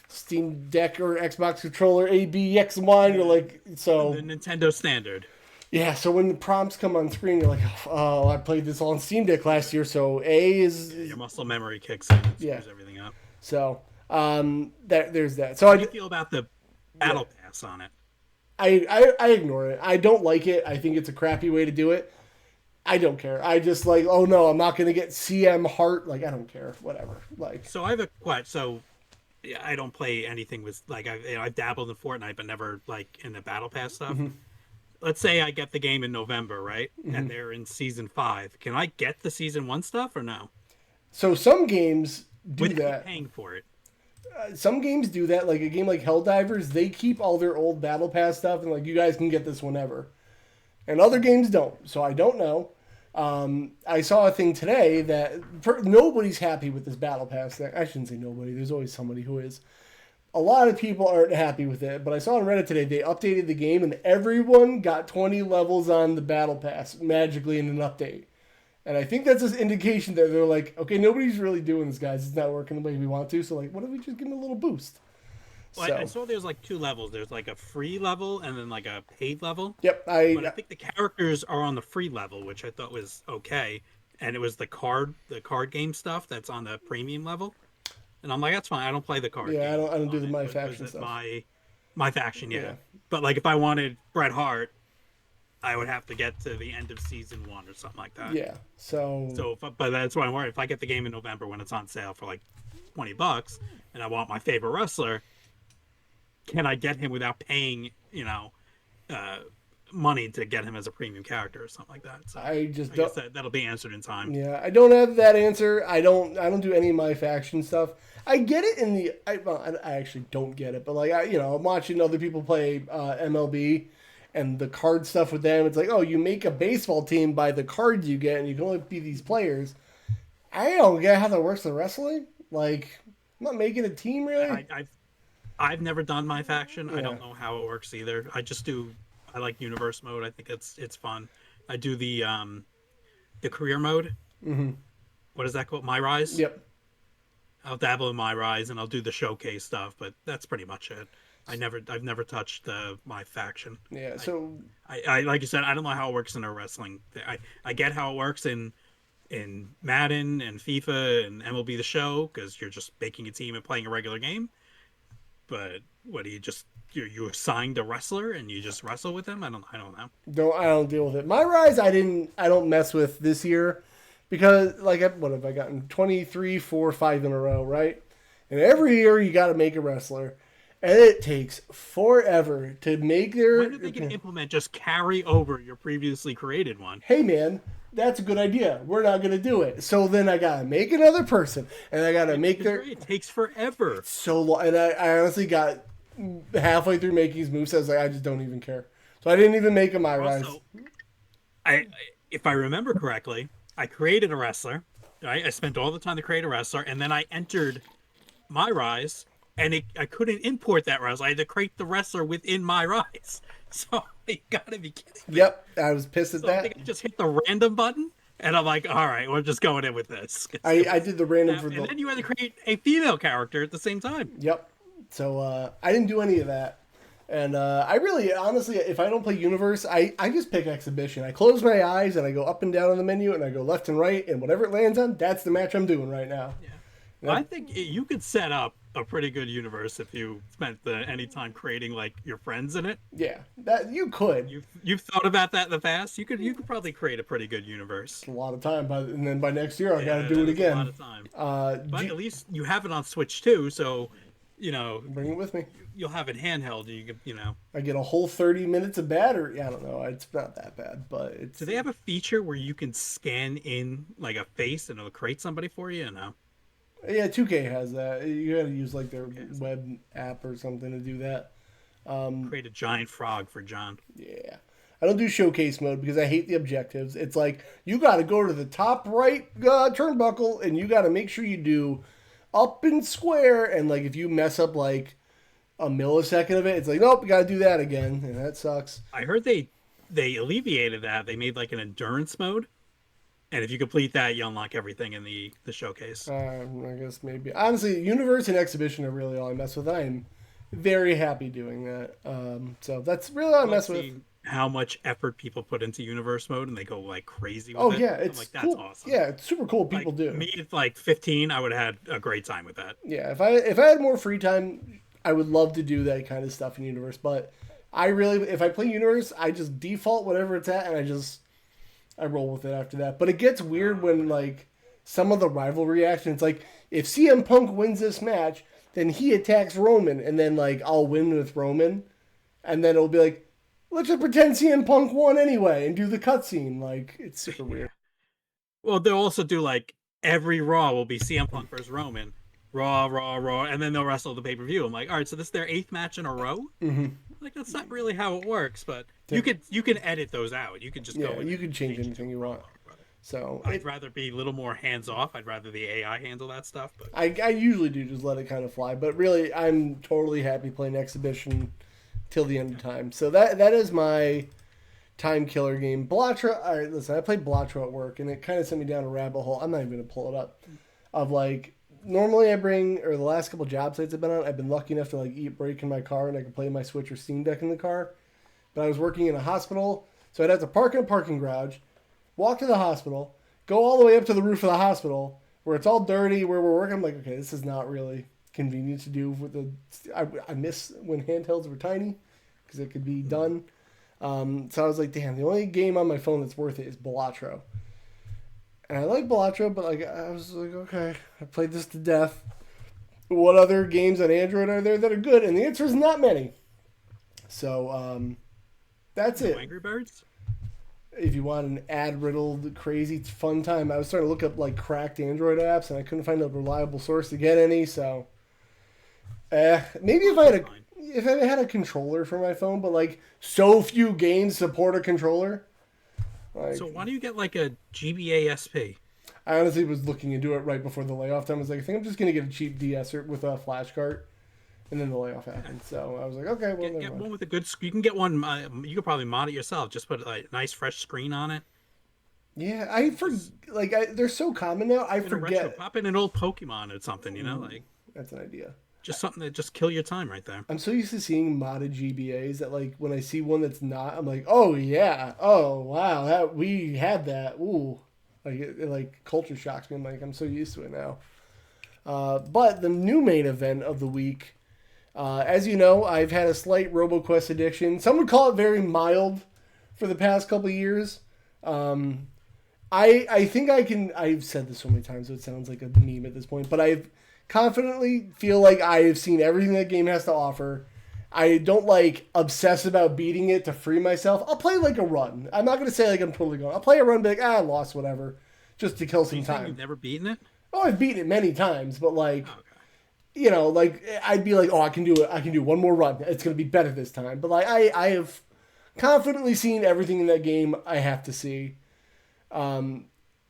Steam Deck or Xbox controller A, B, X, and Y. And you're like, so The Nintendo standard. yeah. So when the prompts come on screen, you're like, oh, I played this on Steam Deck last year, so A Yeah, is your muscle memory kicks in and yeah. screws everything up. So there's that. So How do you feel about the yeah, battle pass on it? I ignore it. I don't like it. I think it's a crappy way to do it. I don't care. I just like, oh no, I'm not gonna get CM Heart. Like I don't care. Whatever. Like So I have a question. So yeah, I don't play anything with like I've dabbled in Fortnite, but never like in the battle pass stuff. mm-hmm, Let's say I get the game in November, right? mm-hmm. And they're in season 5. Can I get the season 1 stuff or no? So some games do Without that. paying for it. Some games do that. Like a game like Helldivers, they keep all their old battle pass stuff, and like you guys can get this whenever. And other games don't. So I don't know. I saw a thing today that nobody's happy with this battle pass thing. I shouldn't say nobody. There's always somebody who is. a lot of people aren't happy with it. But I saw on Reddit today they updated the game and everyone got 20 levels on the battle pass magically in an update. And I think that's an indication that they're like, okay, nobody's really doing this, guys. It's not working the way we want to. So like, what if we just give them a little boost? Well, I So, saw there's like two levels. There's like a free level and then like a paid level. yep, But I think the characters are on the free level, which I thought was okay. And it was the card game stuff that's on the premium level. And I'm like, that's fine. I don't play the card yeah, game I don't do on the it. my It was faction at stuff. my faction, yeah. Yeah, But like if I wanted Bret Hart, I would have to get to the end of season 1 or something like that. yeah. So So, but that's why I'm worried. If I get the game in November when it's on sale for like $20, and I want my favorite wrestler, can I get him without paying, uh, money to get him as a premium character or something like that? So I just I don't. guess that'll be answered in time. Yeah, I don't have that answer. I don't do any of my faction stuff. I get it in the. I actually don't get it, but like I'm watching other people play MLB, and the card stuff with them. It's like, oh, you make a baseball team by the cards you get, and you can only be these players. I don't get how that works in wrestling. Like, I'm not making a team really. I've never done my faction. I Yeah. don't know how it works either. I like universe mode. I think it's fun. I do the career mode. Mm-hmm. What is that called? My Rise. Yep. I'll dabble in My Rise and I'll do the showcase stuff, but that's pretty much it. I've never touched my faction. Yeah. I, So I like you said, I don't know how it works in a wrestling. I get how it works in Madden and FIFA and MLB The Show because you're just making a team and playing a regular game. But what do you assigned a wrestler and you just wrestle with him? I don't know. I don't deal with it. My rise, I don't mess with this year because like what have I gotten 23, 4, 5 in a row, right? And every year you got to make a wrestler, and it takes forever to make When their. are they going to implement just carry over your previously created one? Hey man, that's a good idea. We're not gonna do it. So then I gotta make another person, and I gotta make It's their great. It takes forever. so long. And I honestly got halfway through making his moves. I was like, I just don't even care. So I didn't even make a my rise. Also, if I remember correctly, I created a wrestler. Right, I spent all the time to create a wrestler, and then I entered My Rise, and I couldn't import that wrestler. I had to create the wrestler within My Rise. So you gotta be kidding me. Yep, I was pissed at So I that. think I just hit the random button, and I'm like, all right, we're just going in with this. I did the random for And the. then you had to create a female character at the same time. Yep. So I didn't do any of that. And I really, honestly, if I don't play Universe, I just pick Exhibition. I close my eyes and I go up and down on the menu and I go left and right, and whatever it lands on, that's the match I'm doing right now. Yeah. Well, I think you could set up a pretty good universe if you spent any time creating like your friends in it. Yeah, that you could. You've thought about that in the past. You could probably create a pretty good universe. A lot of time, and then by next year I got to Yeah, do it that's a lot again. of time. But at least you have it on Switch too, so Bring it with me. you'll have it handheld. I get a whole 30 minutes of battery. I don't know. It's not that bad, but it's. Do they have a feature where you can scan in like a face and it'll create somebody for you? No. Yeah, 2K has that. You got to use like their Okay. web app or something to do that. Create a giant frog for John. Yeah. I don't do showcase mode because I hate the objectives. It's like you got to go to the top right turnbuckle and you got to make sure you do up and square. And like if you mess up like a millisecond of it, it's like, nope, you got to do that again. And that sucks. I heard they alleviated that. They made like an endurance mode, and if you complete that, you unlock everything in the showcase. I guess maybe. Honestly, Universe and Exhibition are really all I mess with. I am very happy doing that. So that's really all I mess with. How much effort people put into universe mode, and they go like crazy with Oh it. yeah, I'm it's like, that's cool. awesome. Yeah, it's super cool. People Like, do. me at like 15, I would have had a great time with that. Yeah, if I had more free time, I would love to do that kind of stuff in Universe. But I really, if I play Universe, I just default whatever it's at, and I roll with it after that. But it gets weird when like some of the rivalry action. It's like if CM Punk wins this match, then he attacks Roman, and then like I'll win with Roman, and then it'll be like, let's just pretend CM Punk won anyway and do the cutscene. Like it's super weird. Well, they'll also do like every Raw will be CM Punk versus Roman, Raw, Raw, Raw, and then they'll wrestle the pay per view. I'm like, all right, so this is their 8th match in a row. Mm-hmm. Like that's not really how it works, but you can edit those out. You can just Yeah, go. you can change anything you want. So I'd rather be a little more hands off. I'd rather the AI handle that stuff. But I usually do just let it kind of fly, but really I'm totally happy playing Exhibition till the end of time. So that is my time killer game. Blatra. All right, listen, I played Blatra at work, and it kind of sent me down a rabbit hole. I'm not even gonna pull it up. Of like, normally I bring, or the last couple job sites I've been on, I've been lucky enough to like eat break in my car, and I can play my Switch or Steam Deck in the car. But I was working in a hospital, so I'd have to park in a parking garage, walk to the hospital, go all the way up to the roof of the hospital where it's all dirty where we're working. I'm like, okay, this is not really convenient to do with the. I miss when handhelds were tiny because it could be done. So I was like, damn, the only game on my phone that's worth it is Balatro. And I like Balatro, but like I was like, okay, I played this to death. What other games on Android are there that are good? And the answer is not many. So that's no it. Angry Birds. If you want an ad riddled, crazy, fun time, I was starting to look up like cracked Android apps, and I couldn't find a reliable source to get any. So, maybe if I had a controller for my phone, but like so few games support a controller. Like, So why do you get like a GBA SP? I honestly was looking into it right before the layoff time. I was like, I think I'm just gonna get a cheap DS with a flash cart, and then the layoff happened. So I was like, okay, well, Get one with a good. You can get one. You could probably mod it yourself. Just put like a nice fresh screen on it. yeah, they're so common now. I In a retro, forget. pop in an old Pokemon or something. Ooh, Like that's an idea. just something that just kill your time right there. I'm so used to seeing modded GBAs that like when I see one that's not, I'm like, oh yeah, oh wow, that we had that. Ooh, like it like culture shocks me. I'm like, I'm so used to it now. But the new main event of the week, as you know, I've had a slight RoboQuest addiction. Some would call it very mild for the past couple of years. Um, I think I can. I've said this so many times, so it sounds like a meme at this point. But I confidently feel like I have seen everything that game has to offer. I don't like obsess about beating it to free myself. I'll play like a run. I'm not gonna say like I'm totally going. I'll play a run, be like, I lost, whatever, just to kill Are some you saying time. you've never beaten it? Oh, I've beaten it many times, but like, Oh, okay. like I'd be like, oh, I can do it. I can do one more run. It's gonna be better this time. But like, I have confidently seen everything in that game I have to see. Um,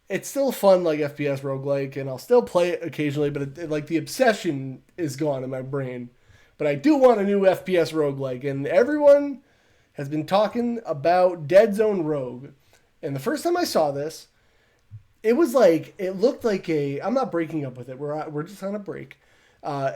it's still fun, like FPS roguelike, and I'll still play it occasionally. But like the obsession is gone in my brain. But I do want a new FPS roguelike, and everyone has been talking about Dead Zone Rogue. And the first time I saw this, it looked like a. I'm not breaking up with it. We're just on a break. Uh,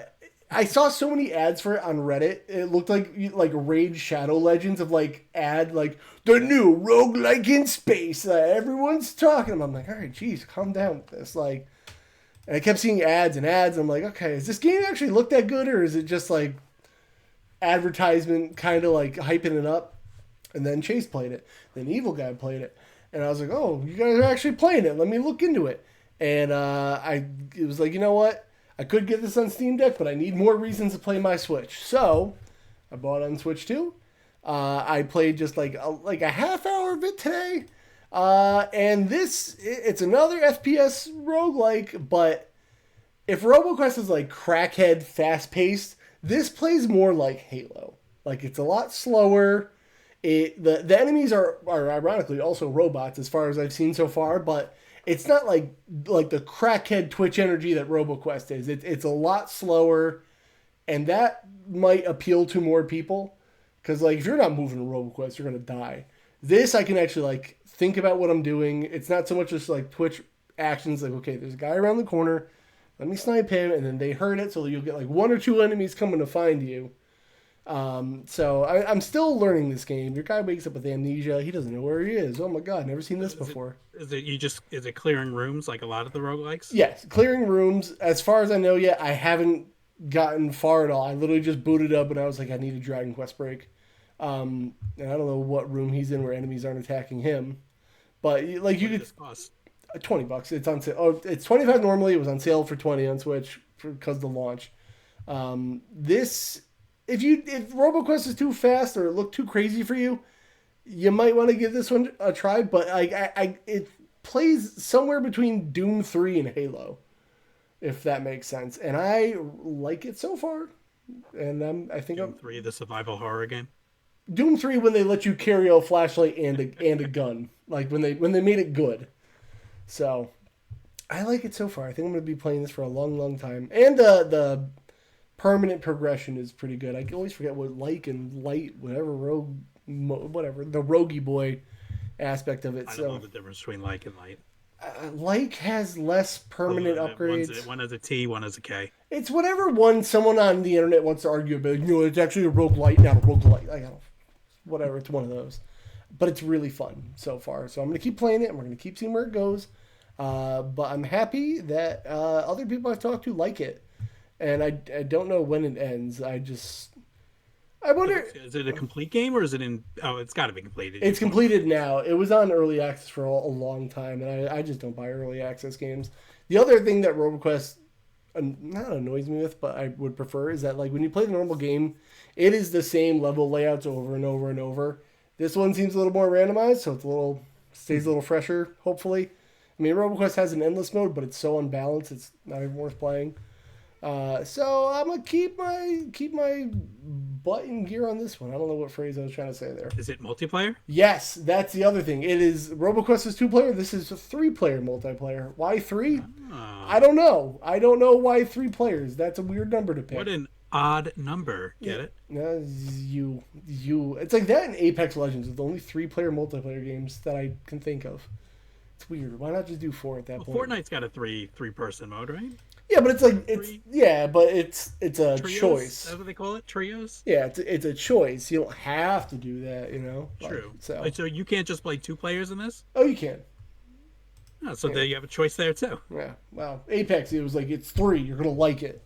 I saw so many ads for it on Reddit. It looked like Raid Shadow Legends of like ad like the new roguelike in space. Everyone's talking. I'm like, all right, geez, calm down with this. Like, and I kept seeing ads and ads. I'm like, okay, is this game actually look that good, or is it just like advertisement kind of like hyping it up? And then Chase played it. Then Evil Guy played it. And I was like, oh, you guys are actually playing it. Let me look into it. And it was like, you know what? I could get this on Steam Deck, but I need more reasons to play my Switch. So I bought it on Switch too. I played just like a half hour of it today. And it's another FPS roguelike, but if RoboQuest is like crackhead fast paced, this plays more like Halo. Like it's a lot slower. The enemies are ironically also robots as far as I've seen so far, but it's not like the crackhead Twitch energy that RoboQuest is. It's a lot slower, and that might appeal to more people because like if you're not moving in RoboQuest, you're gonna die. This I can actually like think about what I'm doing. It's not so much just like Twitch actions like okay, there's a guy around the corner, let me snipe him, and then they heard it, so you'll get like one or two enemies coming to find you. So I'm still learning this game. Your guy wakes up with amnesia. He doesn't know where he is. Oh my god, never seen this before. Is it clearing rooms like a lot of the roguelikes? Yes, clearing rooms. As far as I know yet, I haven't gotten far at all. I literally just booted up and I was like, I need a Dragon Quest break. And I don't know what room he's in where enemies aren't attacking him. But like you What did could this cost? $20. It's on sale. Oh, it's 25 normally. It was on sale for 20 on Switch because of the launch. This if RoboQuest is too fast or it looked too crazy for you, you might want to give this one a try. But it plays somewhere between Doom 3 and Halo, if that makes sense. And I like it so far. And I think Doom 3, the survival horror game. Doom 3 when they let you carry a flashlight and a gun, like when they made it good. So I like it so far. I think I'm going to be playing this for a long, long time. And the permanent progression is pretty good. I always forget what like and light, whatever whatever the roguey boy aspect of it. I don't know So the difference between like and light. like has less permanent One's upgrades. one has a T, one has a K. It's whatever one someone on the internet wants to argue about. It's actually a roguelite, not a roguelite. I don't, whatever. It's one of those. But it's really fun so far. So I'm going to keep playing it and we're going to keep seeing where it goes. But I'm happy that other people I've talked to like it. And I don't know when it ends. I wonder. Is it a complete game or is it in? Oh, it's got to be completed. It's completed now. It was on early access for a long time, and I just don't buy early access games. The other thing that RoboQuest not annoys me with, but I would prefer is that like when you play the normal game, it is the same level layouts over and over and over. This one seems a little more randomized, so it's stays a little fresher. Hopefully, I mean RoboQuest has an endless mode, but it's so unbalanced, it's not even worth playing. So I'm gonna keep my butt in gear on this one. I don't know what phrase I was trying to say there. Is it multiplayer? Yes, that's the other thing. It is RoboQuest is 2 player. This is a 3 player multiplayer. Why 3? Oh, I don't know. I don't know why 3 players. That's a weird number to pick. what an odd number. Get it? No, you. It's like that in Apex Legends. It's the only 3 player multiplayer games that I can think of. It's weird. Why not just do 4 at that point? Fortnite's got a three person mode, right? Yeah, but it's like it's a Trios? choice. That's what they call it, trios. Yeah, it's a choice. You don't have to do that, you know. True. So So you can't just play 2 players in this. oh, you can. Oh, so there you have a choice there too. Yeah. Wow. Apex, it was like it's 3. You're gonna like it.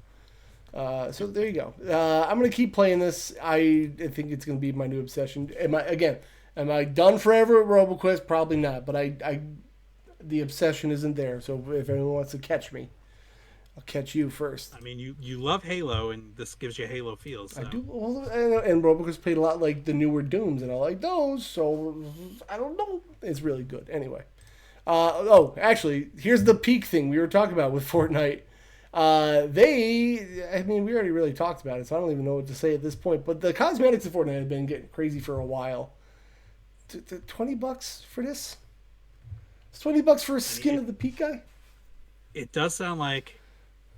So there you go. I'm gonna keep playing this. I think it's gonna be my new obsession. Am I done forever at RoboQuest? Probably not. But the obsession isn't there. So if anyone wants to catch me, I'll catch you first. I mean, you love Halo, and this gives you Halo feels. So. I do. Well, and RoboQuest played a lot like the newer Dooms, and I like those. So I don't know. It's really good. Anyway. Actually, here's the peak thing we were talking about with Fortnite. I mean, we already really talked about it, so I don't even know what to say at this point. But the cosmetics of Fortnite have been getting crazy for a while. $20 for this? It's $20 for a skin of the peak guy? It does sound like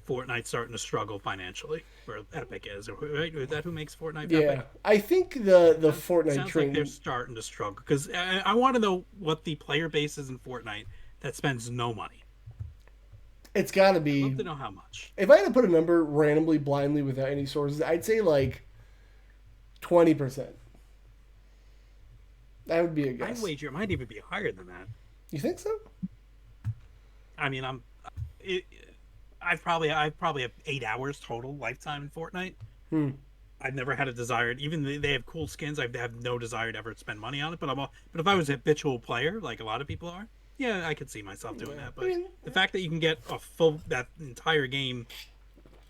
Fortnite's starting to struggle financially, or Epic is, or right? Is that who makes Fortnite? Yeah, Epic? I think the Fortnite Sounds train. like they're starting to struggle because I want to know what the player base is in Fortnite that spends no money. It's got to I'd be. love to know how much. If I had to put a number randomly, blindly, without any sources, I'd say like 20%. That would be a guess. I'd wager it might even be higher than that. You think so? I mean, it, I've probably have 8 hours total lifetime in Fortnite. Hmm. I've never had a desire. Even they have cool skins. I have no desire to ever spend money on it. But if I was a habitual player, like a lot of people are, yeah, I could see myself doing that. But the fact that you can get that entire game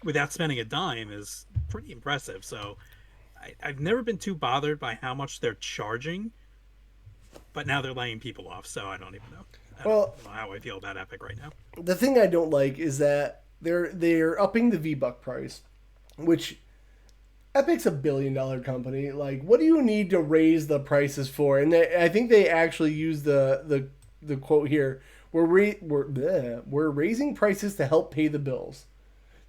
without spending a dime is pretty impressive. So I've never been too bothered by how much they're charging. But now they're laying people off, so I don't even know. I don't know how I feel about Epic right now. The thing I don't like is that they're upping the V-Buck price, which Epic's $1 billion company. Like, what do you need to raise the prices for? And I think they actually use the quote here. We're raising prices to help pay the bills.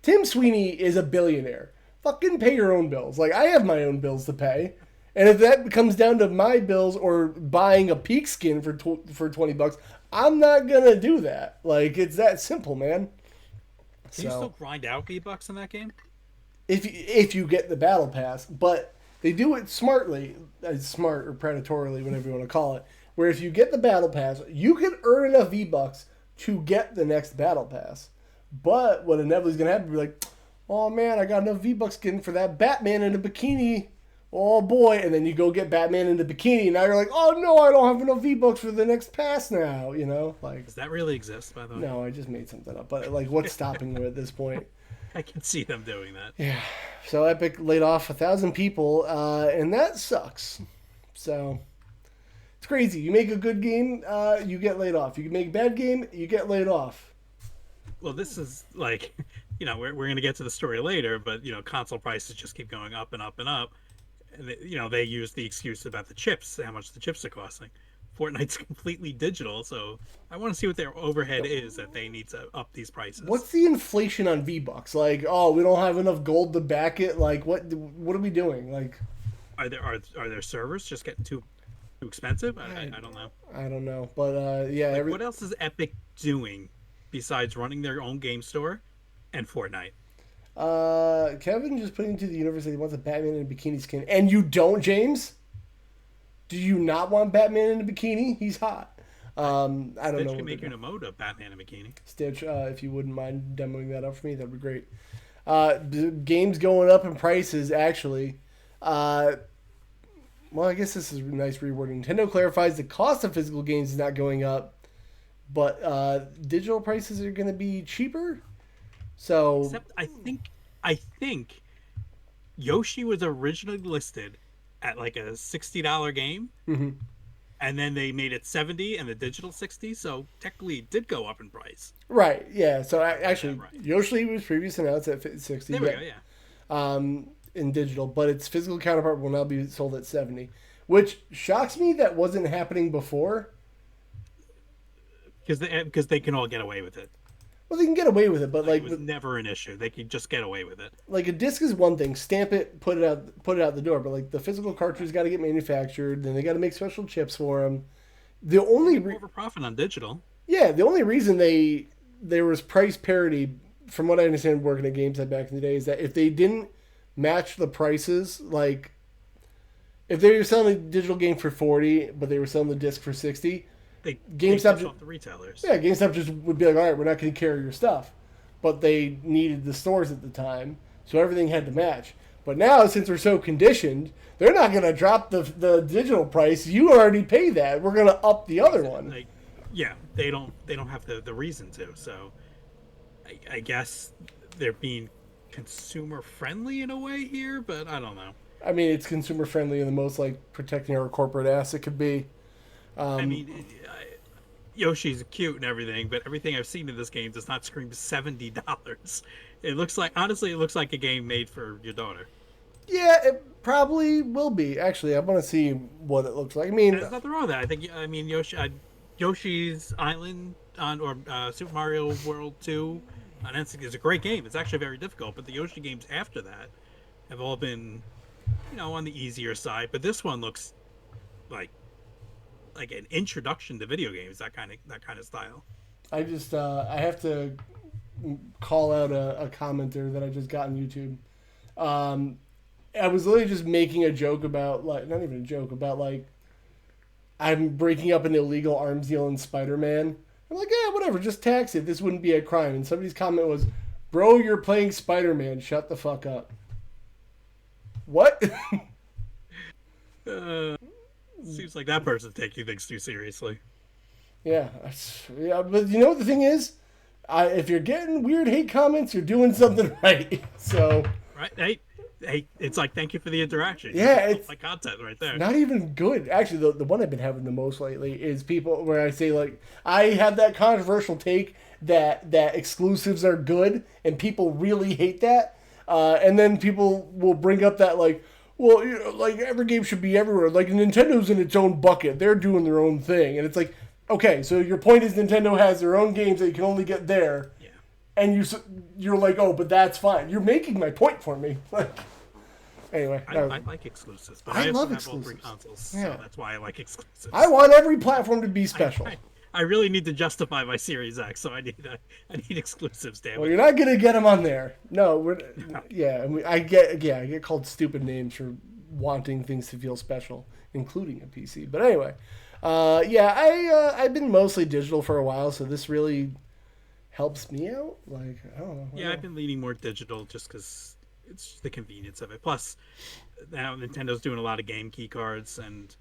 Tim Sweeney is a billionaire. Fucking pay your own bills. Like, I have my own bills to pay. And if that comes down to my bills or buying a peak skin for $20, I'm not gonna do that. Like, it's that simple, man. Can you still grind out V-Bucks in that game? If you get the battle pass, but they do it smartly, smart or predatorily, whatever you want to call it. Where if you get the battle pass, you can earn enough V-Bucks to get the next battle pass. But what inevitably is gonna happen, be like, oh man, I got enough V-Bucks skin for that Batman in a bikini. Oh boy, and then you go get Batman in the bikini, and now you're like, oh no, I don't have enough V-Bucks for the next pass now, you know? Like, does that really exist, by the way? No, I just made something up. But like, what's stopping them at this point? I can see them doing that. Yeah. So Epic laid off 1,000 people, and that sucks. So it's crazy. You make a good game, you get laid off. You can make a bad game, you get laid off. Well, this is like, we're going to get to the story later, but console prices just keep going up and up and up. And they use the excuse about the chips, how much the chips are costing. Fortnite's completely digital, so I want to see what their overhead is that they need to up these prices. What's the inflation on V-Bucks? Like, oh, we don't have enough gold to back it. Like, what are we doing? Like, Are their servers just getting too expensive? I, I don't know. I don't know, but yeah, Like, what else is Epic doing besides running their own game store and Fortnite? Kevin just put into the universe that he wants a Batman in a bikini skin, and you don't, James? Do you not want Batman in a bikini? He's hot. I don't know. Stitch can make you an emote of Batman in a bikini. Stitch, if you wouldn't mind demoing that up for me, that'd be great. Games going up in prices, actually. Well, I guess this is nice rewording. Nintendo clarifies the cost of physical games is not going up, but digital prices are going to be cheaper. So, Except I think Yoshi was originally listed at like a $60 game, mhm. and then they made it 70 and the digital 60, so technically it did go up in price. Right, yeah. So actually, Right. Yoshi was previously announced at 60. There we go, yeah. In digital, but its physical counterpart will now be sold at 70, which shocks me that wasn't happening before. Because they can all get away with it. Well, they can get away with it, but Like, it was never an issue. They could just get away with it. like a disc is one thing, stamp it, put it out the door. But like the physical cartridge got to get manufactured, then they got to make special chips for them. The only Over profit on digital. yeah, the only reason there was price parity, from what I understand, working at GameStop back in the day, is that if they didn't match the prices, like if they were selling a digital game for 40, but they were selling the disc for 60, They GameStop take off the retailers. yeah, GameStop just would be like, all right, we're not going to carry your stuff. But they needed the stores at the time, so everything had to match. But now, since we're so conditioned, they're not going to drop the digital price. You already pay that. We're going to up the other one. Like, yeah, they don't have the reason to. So I guess they're being consumer friendly in a way here, but I don't know. I mean, it's consumer friendly in the most like protecting our corporate ass it could be. I mean, Yoshi's cute and everything, but everything I've seen in this game does not scream $70. It looks like, honestly, it looks like a game made for your daughter. Yeah, it probably will be. Actually, I want to see what it looks like. I mean, And there's nothing wrong with that. I mean, Yoshi's Island or Super Mario World 2 on NC is a great game. It's actually very difficult, but the Yoshi games after that have all been, on the easier side. But this one looks like an introduction to video games, that kind of style. I just I have to call out a commenter that I just got on YouTube. I was literally just making a joke about like not even a joke about like I'm breaking up an illegal arms deal in Spider-Man. I'm like, yeah, whatever, just tax it. This wouldn't be a crime. And somebody's comment was, "Bro, you're playing Spider-Man. Shut the fuck up." What? Seems like that person taking things too seriously. Yeah, yeah, but you know what the thing is? If you're getting weird hate comments, you're doing something right. So, Right? Hey, it's like, thank you for the interaction. yeah, it's like content right there. not even good. Actually, the one I've been having the most lately is people where I say like I have that controversial take that exclusives are good, and people really hate that. And then people will bring up that like, well, like every game should be everywhere. Like Nintendo's in its own bucket; they're doing their own thing, and it's like, okay, so your point is Nintendo has their own games that you can only get there, Yeah. and you're like, oh, but that's fine. You're making my point for me. Like, anyway, I like exclusives, but I I love also have all three exclusives. consoles, Yeah. so that's why I like exclusives. I want every platform to be special. I really need to justify my Series X, so I need exclusives. Damn Well, it! you're not gonna get them on there. No, yeah. I get called stupid names for wanting things to feel special, including a PC. But anyway, yeah, I've been mostly digital for a while, so this really helps me out. Like I don't know. Yeah, I've been leaning more digital just because it's the convenience of it. Plus, now Nintendo's doing a lot of game key cards, and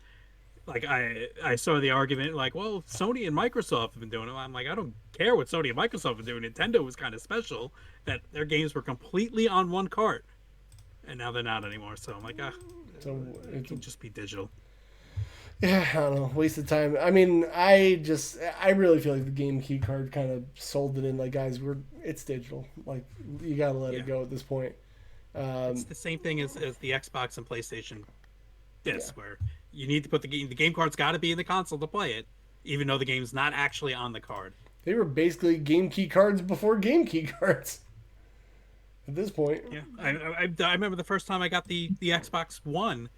like I saw the argument like, well, Sony and Microsoft have been doing it. I'm like, I don't care what Sony and Microsoft are doing. Nintendo was kind of special that their games were completely on one cart, and now they're not anymore. So I'm like, So it can just be digital. yeah, I don't know. Waste of time. I mean, I really feel like the game key card kind of sold it in. Like, guys, it's digital. Like, you gotta let it go at this point. It's the same thing as the Xbox and PlayStation disc, where You need to put the game card's got to be in the console to play it, even though the game's not actually on the card. They were basically game key cards before game key cards at this point. Yeah, I remember the first time I got the Xbox One,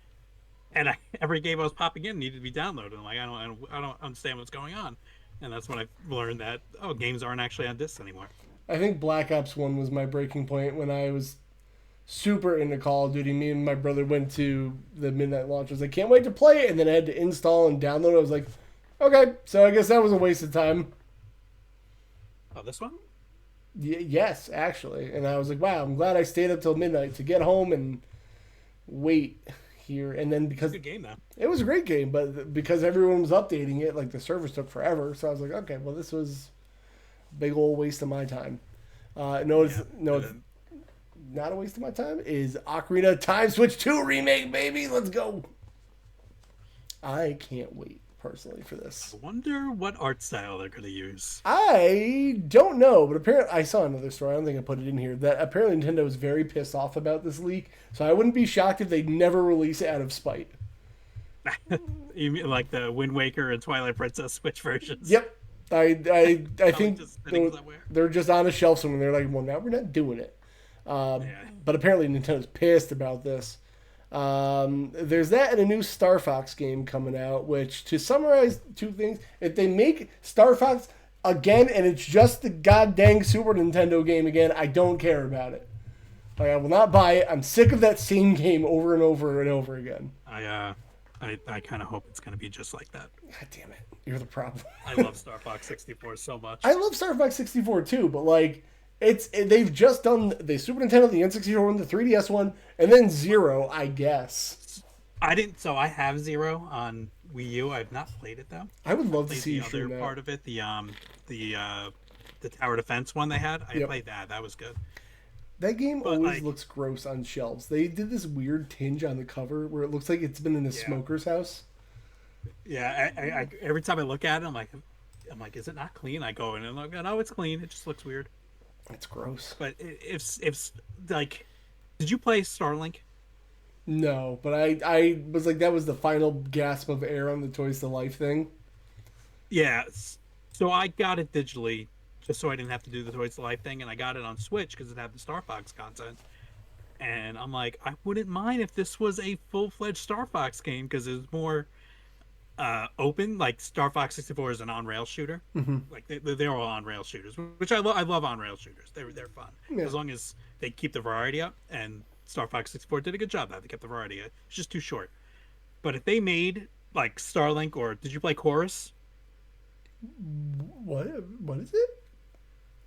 and every game I was popping in needed to be downloaded. I'm like, I don't understand what's going on, and that's when I learned that games aren't actually on discs anymore. I think Black Ops 1 was my breaking point when I was super into Call of Duty. Me and my brother went to the midnight launch. I was like, can't wait to play it, and then I had to install and download it. I was like, okay, so I guess that was a waste of time. Oh, this one? Yes, actually. And I was like, wow, I'm glad I stayed up till midnight to get home and wait here. And then because Good game though. it was a great game, but because everyone was updating it, like the servers took forever. So I was like, okay, well, this was a big old waste of my time. It's not a waste of my time. Is Ocarina Time Switch 2 remake, baby? Let's go. I can't wait personally for this. I wonder what art style they're gonna use. I don't know, but apparently I saw another story. I don't think I put it in here. That apparently Nintendo was very pissed off about this leak. So I wouldn't be shocked if they never release it out of spite. You mean like the Wind Waker and Twilight Princess Switch versions? Yep. I think just sitting somewhere. they're just on a shelf somewhere. They're like, well, now we're not doing it. Yeah. But apparently Nintendo's pissed about this. There's that and a new Star Fox game coming out, which, to summarize two things, if they make Star Fox again and it's just the goddamn Super Nintendo game again, I don't care about it. Like, I will not buy it. I'm sick of that same game over and over and over again. I kind of hope it's gonna be just like that. God damn it. You're the problem. I love Star Fox 64 so much. I love Star Fox 64 too, but like, they've just done the Super Nintendo, the N64 one, the 3DS one, and then Zero, I guess. I have Zero on Wii U. I've not played it though. I would love to Played see the you other stream that. part of it, the tower defense one they had. I Yep. played that. That was good. That game But, always like, looks gross on shelves. They did this weird tinge on the cover where it looks like it's been in a Yeah. smoker's house. Yeah, I every time I look at it, I'm like, is it not clean? I go in and I'm like, no, it's clean. It just looks weird. It's gross. But if like, did you play Starlink? No, but I was like, that was the final gasp of air on the Toys to Life thing. Yeah. So I got it digitally just so I didn't have to do the Toys to Life thing, and I got it on Switch because it had the Star Fox content. And I'm like, I wouldn't mind if this was a full-fledged Star Fox game because it's more open. Like Star Fox 64 is an on-rail shooter. Mm-hmm. Like they're all on-rail shooters, which I love. I love on-rail shooters. They're fun Yeah. as long as they keep the variety up. And Star Fox 64 did a good job. That they kept the variety up. It's just too short. But if they made like Starlink, or did you play Chorus? What is it?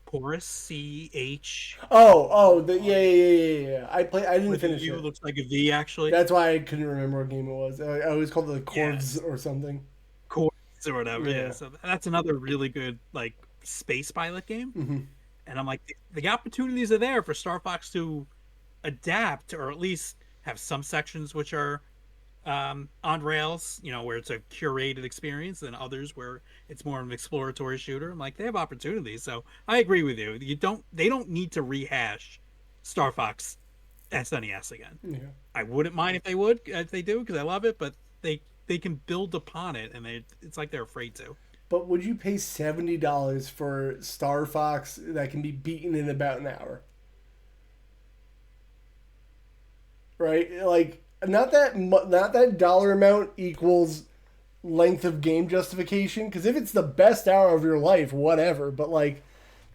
Chorus, CH. Yeah. I didn't With finish U it. looks like a V actually. That's why I couldn't remember what game it was. I always called it the Chords Yes. or something. Chorus or whatever. Yeah. Yeah. So that's another really good like space pilot game. Mm-hmm. And I'm like, the opportunities are there for Star Fox to adapt, or at least have some sections which are on rails, where it's a curated experience, and others where it's more of an exploratory shooter. I'm like, they have opportunities. So I agree with you. They don't need to rehash Star Fox SNES again. Yeah. I wouldn't mind if they do, because I love it, but they can build upon it, and it's like they're afraid to. But would you pay $70 for Star Fox that can be beaten in about an hour? Right? Like, not that dollar amount equals length of game justification. Because if it's the best hour of your life, whatever. But like,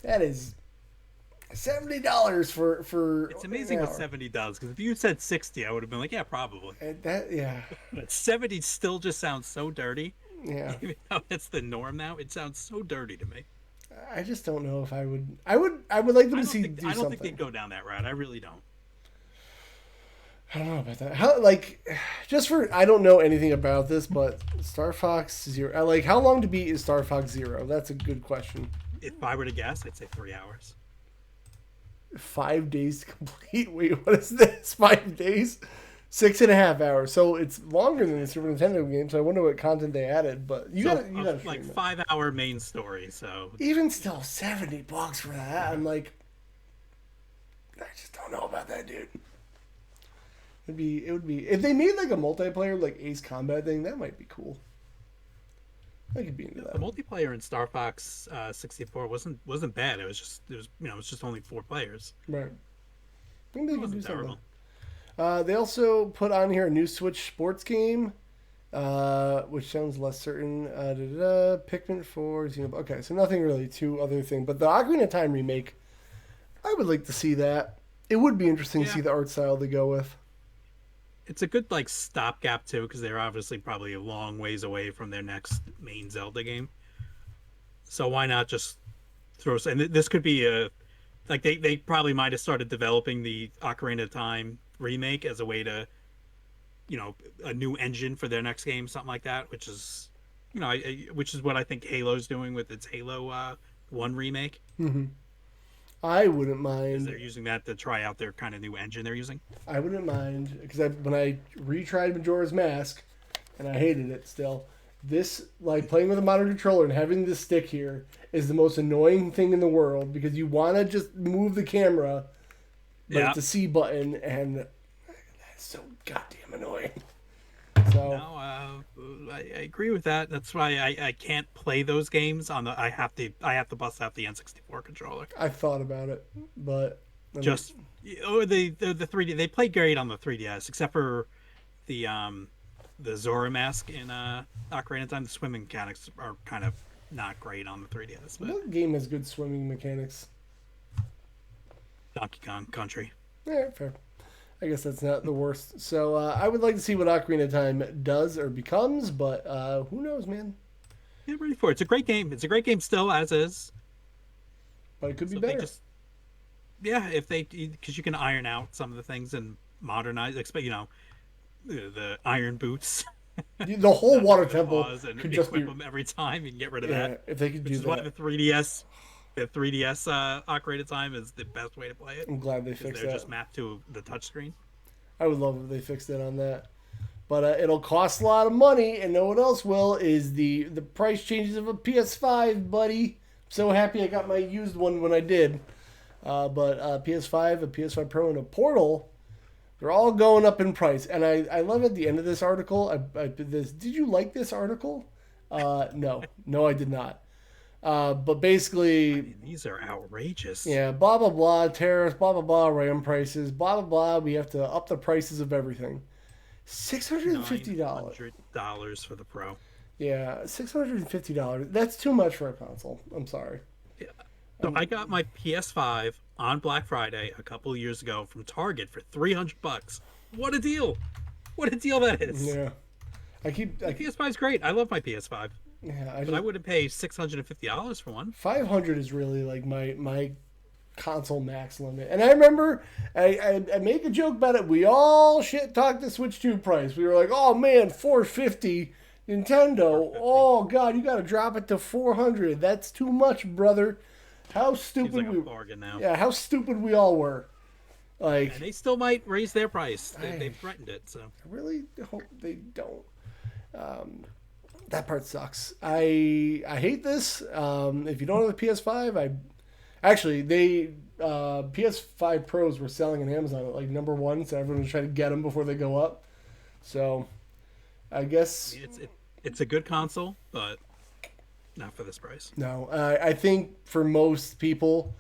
that is $70 for. It's amazing what 70 does, because if you said 60, I would have been like, yeah, probably. Yeah. But 70 still just sounds so dirty. Yeah. Even though it's the norm now, it sounds so dirty to me. I just don't know if I would. I would like them to see do I don't something. think they'd go down that route. I really don't. I don't know about that. I don't know anything about this, but Star Fox Zero. Like, how long to beat is Star Fox Zero? That's a good question. If I were to guess, I'd say 3 hours. 5 days to complete. Wait, what is this? 5 days? 6.5 hours. So it's longer than the Super Nintendo game. So I wonder what content they added. But you gotta like stream it. 5-hour main story. So Even still, $70 for that. I'm like, I just don't know about that, dude. It would be if they made like a multiplayer like Ace Combat thing, that might be cool. I could be into The that. multiplayer in Star Fox 64 wasn't bad. It was just only 4 players. Right. I think they It could do wasn't something. terrible. They also put on here a new Switch sports game, which sounds less certain. Pikmin 4. Okay, so nothing really too other thing. But the Ocarina of Time remake, I would like to see that. It would be interesting to Yeah, see the art style they go with. it's a good like stopgap too because they're obviously probably a long ways away from their next main Zelda game. So why not just throw? And this could be a like they probably might have started developing the Ocarina of Time remake as a way to a new engine for their next game, something like that, which is which is what I think Halo's doing with its Halo One remake. Hmm. I wouldn't Is mind. they're using that to try out their kind of new engine they're using. I wouldn't mind because when I retried Majora's Mask, and I hated it still. This like playing with a modern controller and having this stick here is the most annoying thing in the world because you want to just move the camera, but Yeah. it's a C button and that's so goddamn annoying. So No, I agree with that. That's why I can't play those games on the. I have to bust out the N64 controller. I thought about it, but I mean, Just or the 3D. They play great on the 3DS, except for the Zora mask in Ocarina of Time. The swimming mechanics are kind of not great on the 3DS, but what game has good swimming mechanics? Donkey Kong Country. Yeah, fair. I guess that's not the worst. So I would like to see what Ocarina of Time does or becomes, but who knows, man? Yeah, ready for it. It's a great game. It's a great game still as is. But it could be So if they better. just if they because you can iron out some of the things and modernize. Expect the iron boots. The whole Not water having to temple pause and could just be equip them every time. You can get rid of yeah. that, If they could which do is why that, the 3DS Ocarina of Time is the best way to play it I'm glad they because fixed they're that. just mapped to the touchscreen. I would love if they fixed it on that. But it'll cost a lot of money, and no one else will. Is the price changes of a PS5, buddy? So happy I got my used one when I did. But PS5, a PS5 Pro, and a Portal, they're all going up in price. And I love at the end of this article. Did you like this article? No, I did not. But I basically, mean, these are outrageous. yeah, blah blah blah, tariffs, blah blah blah, RAM prices, blah blah blah. We have to up the prices of everything. $650. $900 for the Pro. Yeah, $650. That's too much for a console. I'm sorry. Yeah. So I got my PS5 on Black Friday a couple of years ago from Target for $300. What a deal! What a deal that is. Yeah, I keep. My PS5 is great. I love my PS5, Yeah, but I wouldn't pay $650 for one. 500 is really like my console max limit. And I remember I make a joke about it. We all shit talked the Switch 2 price. We were like, oh man, 450 Nintendo. 450. Oh god, you got to drop it to 400. That's too much, brother. How Seems stupid like a we bargain now. yeah, how stupid we all were. Like And they still might raise their price. I- They've threatened it. So I really hope they don't. That part sucks. I hate this. If you don't have a PS5, they PS5 Pros were selling on Amazon at like number one, so everyone was trying to get them before they go up. So I guess it's a good console, but not for this price. no. I think for most people,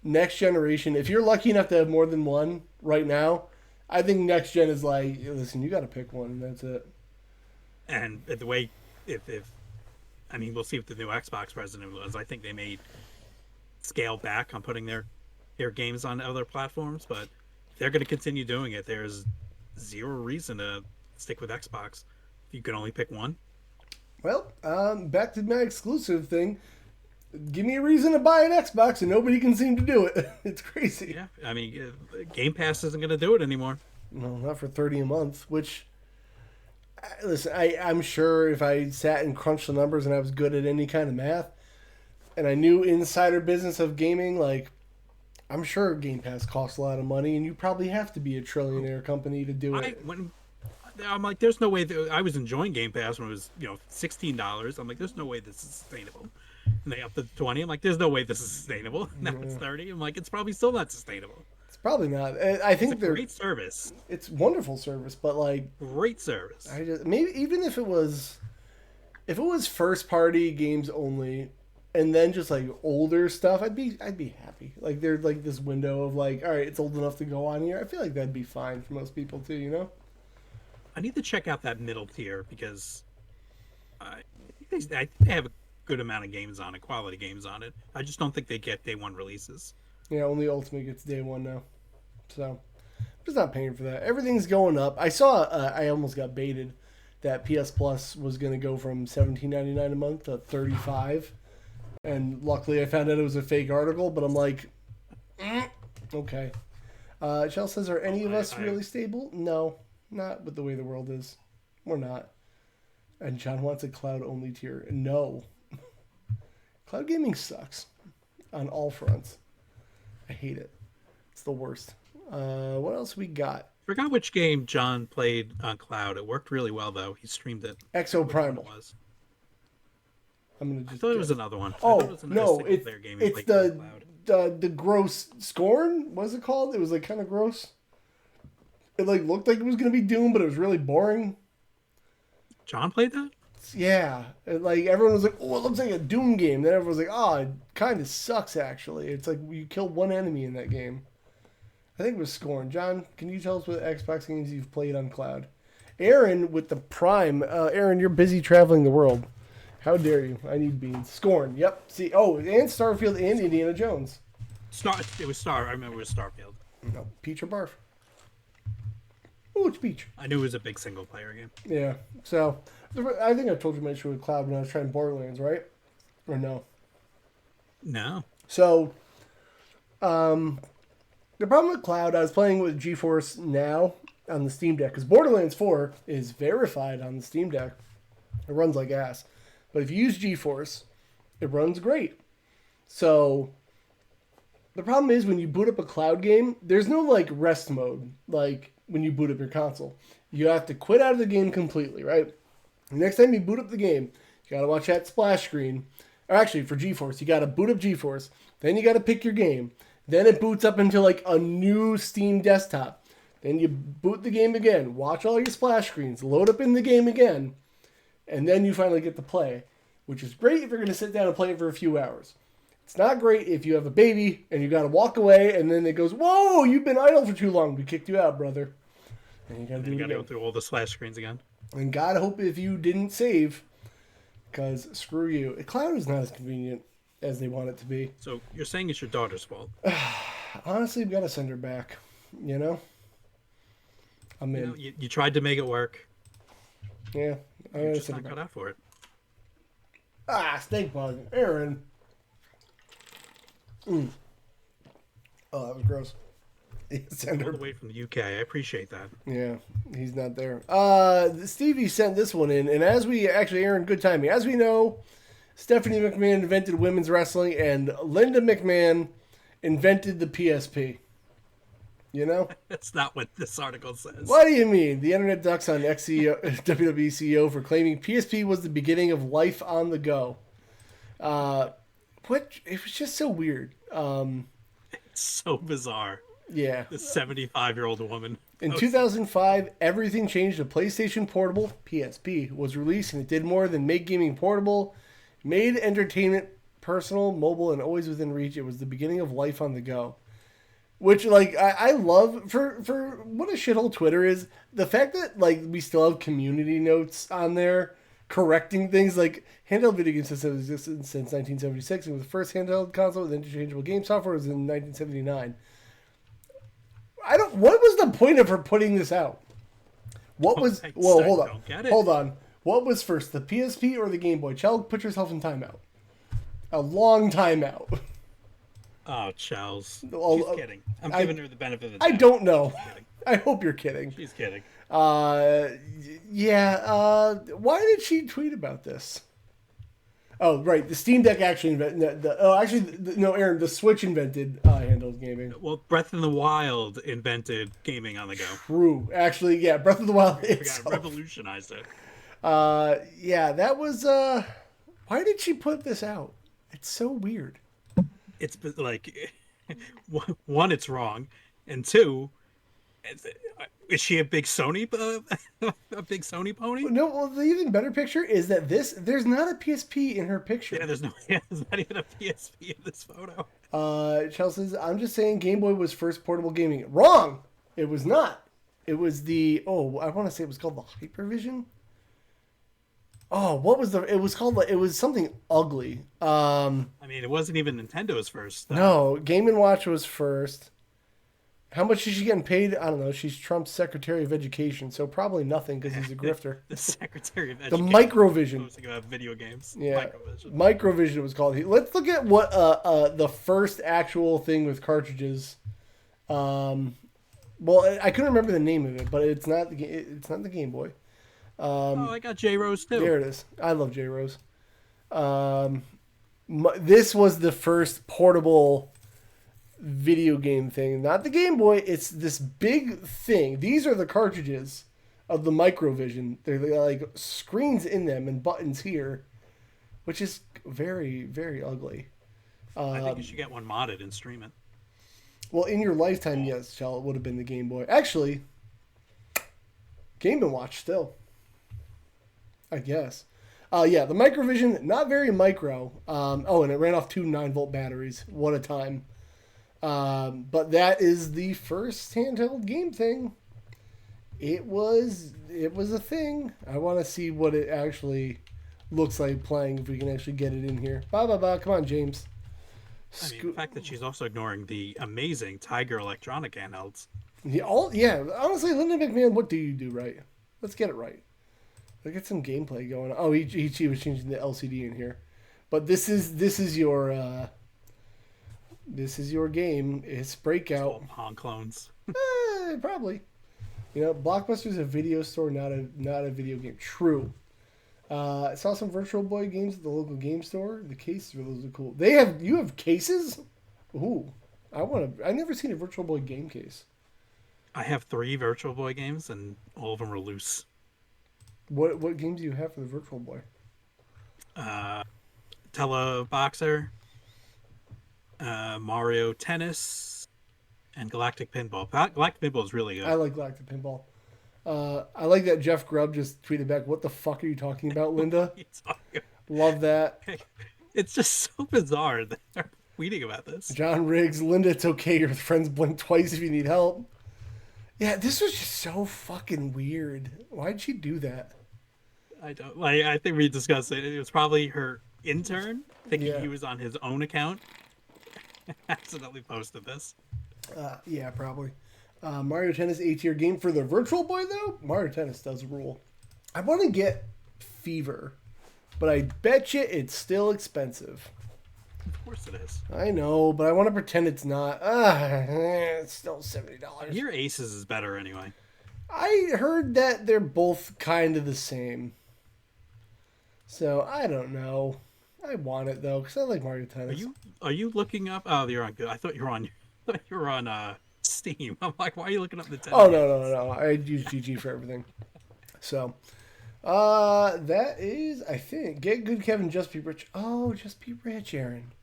next generation, if you're lucky enough to have more than one right now, I think next gen is like, listen, you got to pick one. And that's it. And the way, if I mean, we'll see what the new Xbox president was. I think they may scale back on putting their games on other platforms, but if they're going to continue doing it, there's zero reason to stick with Xbox. If you can only pick one. Well, back to my exclusive thing. Give me a reason to buy an Xbox, and nobody can seem to do it. It's crazy. Yeah, I mean, Game Pass isn't going to do it anymore. No, not for 30 a month. Which, listen, I'm sure if I sat and crunched the numbers and I was good at any kind of math, and I knew insider business of gaming, like I'm sure Game Pass costs a lot of money, and you probably have to be a trillionaire company to do it. I'm like, there's no way that I was enjoying Game Pass when it was, $16. I'm like, there's no way this is sustainable. And they upped it to 20. I'm like, there's no way this is sustainable. Now it's 30. I'm like, it's probably still not sustainable. It's probably not. I It's a think they're. great service. It's wonderful service, but like Great service. I just maybe even if it was first party games only, and then just like older stuff, I'd be happy. Like there's like this window of like, all right, it's old enough to go on here. I feel like that'd be fine for most people too. You know? I need to check out that middle tier because I think they have a good amount of games on it, quality games on it. I just don't think they get day one releases. Yeah, only Ultimate gets day one now, so I'm just not paying for that. Everything's going up. I saw. I almost got baited that PS Plus was going to go from 17.99 a month to 35, and luckily I found out it was a fake article. But I'm like, okay. Shell says, "Are any of us really stable? No, not with the way the world is. We're not." And John wants a cloud only tier. No, cloud gaming sucks on all fronts. I hate it. It's the worst. What else we got? Forgot which game John played on cloud. It worked really well though. He streamed it. Exo Which one it Primal. was? I'm gonna I just. thought it guess. was another one. I thought it Oh was another no, single player game he it's played on cloud. the gross Scorn. What's it called? It was like kind of gross. It like looked like it was gonna be Doom, but it was really boring. John played that? Yeah, like everyone was like, "Oh, it looks like a Doom game." Then everyone was like, "Oh, it kind of sucks actually." It's like you killed one enemy in that game. I think it was Scorn. John, can you tell us what Xbox games you've played on cloud? Aaron with the Prime. Aaron, you're busy traveling the world. How dare you? I need beans. Scorn. Yep. See. Oh, and Starfield and Indiana Jones. It was Star. I remember it was Starfield. No, Peach or Barf. Oh, it's Peach. I knew it was a big single player game. Yeah. So, I think I told you my issue with cloud when I was trying Borderlands, right? Or no? No. So, the problem with cloud, I was playing with GeForce Now on the Steam Deck because Borderlands 4 is verified on the Steam Deck. It runs like ass. But if you use GeForce, it runs great. So the problem is when you boot up a cloud game, there's no like rest mode like when you boot up your console. You have to quit out of the game completely, right? The next time you boot up the game, you gotta watch that splash screen. Or actually, for GeForce, you gotta boot up GeForce. Then you gotta pick your game. Then it boots up into like a new Steam desktop. Then you boot the game again, watch all your splash screens, load up in the game again, and then you finally get to play, which is great if you're going to sit down and play it for a few hours. It's not great if you have a baby and you got to walk away and then it goes, "Whoa, you've been idle for too long. We kicked you out, brother." And you got to do it You got to again. go through all the splash screens again. And God hope if you didn't save, because screw you. Cloud is not as convenient as they want it to be. So you're saying it's your daughter's fault? Honestly, we got to send her back. You know? I'm in. You tried to make it work. Yeah. I'm You're gonna just send not her cut back. out for it. Snake bug. Aaron. Oh, that was gross. Send All her. the way from the UK. I appreciate that. Yeah, he's not there. Stevie sent this one in, and as we actually, Aaron, good timing. As we know, Stephanie McMahon invented women's wrestling, and Linda McMahon invented the PSP. You know? That's not what this article says. What do you mean? The internet ducks on WWE CEO for claiming PSP was the beginning of life on the go. Which it was just so weird. It's so bizarre. Yeah. This 75-year-old woman. In 2005, everything changed. The PlayStation Portable, PSP, was released, and it did more than make gaming portable, made entertainment personal, mobile, and always within reach. It was the beginning of life on the go. Which, like, I love, for what a shithole Twitter is, the fact that, like, we still have community notes on there correcting things. Like, handheld video game system has existed since 1976, and was the first handheld console with interchangeable game software was in 1979. What was the point of her putting this out? What was, well, hold on. Hold on. What was first, the PSP or the Game Boy? Child, put yourself in timeout. A long timeout. Oh, Charles. Well, She's kidding. I'm giving her the benefit of the doubt. I don't know. I hope you're kidding. She's kidding. Yeah. Why did she tweet about this? Oh, right. The Steam Deck actually invented. No, Aaron. The Switch invented handheld gaming. Well, Breath in the Wild invented gaming on the go. True. Actually, yeah. Breath of the Wild I forgot, itself. revolutionized it. Yeah. That was. Why did she put this out? It's so weird. It's like, one, it's wrong. And two, is, is she a big Sony a big Sony pony? No, well, the even better picture is that there's not a PSP in her Yeah, picture. there's no yeah, there's not even a PSP in this photo. Chelsea says, I'm just saying Game Boy was first portable gaming. Wrong! It was not. It was the, oh, I want to say it was called the Hypervision. Oh, what was the, it was called, it was something ugly. I mean, it wasn't even Nintendo's first. No, Game & Watch was first. How much is she getting paid? I don't know. She's Trump's Secretary of Education, so probably nothing because he's a grifter. The Secretary of The Education. Microvision. Posting about video games. Yeah, Microvision. Microvision was called. Let's look at what the first actual thing with cartridges. Well, I couldn't remember the name of it, but it's not the Game Boy. Oh, I got J Rose too. There it is. I love J Rose. This was the first portable video game thing, not the Game Boy. It's this big thing. These are the cartridges of the Microvision. They're like screens in them and buttons here, which is very, very ugly. I think you should get one modded and stream it. Well, in your lifetime, yes, Shell, it would have been the Game Boy. Actually, Game & Watch still, I guess. Yeah, the Microvision, not very micro. Oh, and it ran off two 9-volt batteries. What a time. But that is the first handheld game thing. It was a thing. I want to see what it actually looks like playing, if we can actually get it in here. Come on, James. I mean, the fact that she's also ignoring the amazing Tiger Electronic handhelds. Yeah, honestly, Linda McMahon, what do you do right? Let's get it right. Let's get some gameplay going. Oh, he was changing the LCD in here. But this is your game. It's Breakout. Pong clones. Probably. You know, Blockbuster's a video store, not a video game. True. I saw some Virtual Boy games at the local game store. The cases are really cool. You have cases? Ooh. I've never seen a Virtual Boy game case. I have 3 Virtual Boy games, and all of them are loose. What games do you have for the Virtual Boy? Teleboxer, Mario Tennis, and Galactic Pinball. Galactic Pinball is really good. I like Galactic Pinball. I like that Jeff Grubb just tweeted back, "What the fuck are you talking about, Linda?" Love that. It's just so bizarre that they're tweeting about this. John Riggs, Linda, it's okay. Your friends blink twice if you need help. Yeah, this was just so fucking weird. Why'd she do that? I don't like. I think we discussed it. It was probably her intern thinking he was on his own account. Accidentally posted this. Yeah, probably. Mario Tennis A-tier game for the Virtual Boy, though? Mario Tennis does rule. I want to get Fever, but I bet you it's still expensive. Of course it is. I know, but I want to pretend it's not. It's still $70. Your Aces is better anyway. I heard that they're both kind of the same. So, I don't know. I want it, though, because I like Mario Tennis. Are you looking up? Oh, you're on good. I thought you were on Steam. I'm like, why are you looking up the Nintendo? Oh, no. I use GG for everything. So, that is, I think, Get Good Kevin, Just Be Rich. Oh, Just Be Rich, Aaron.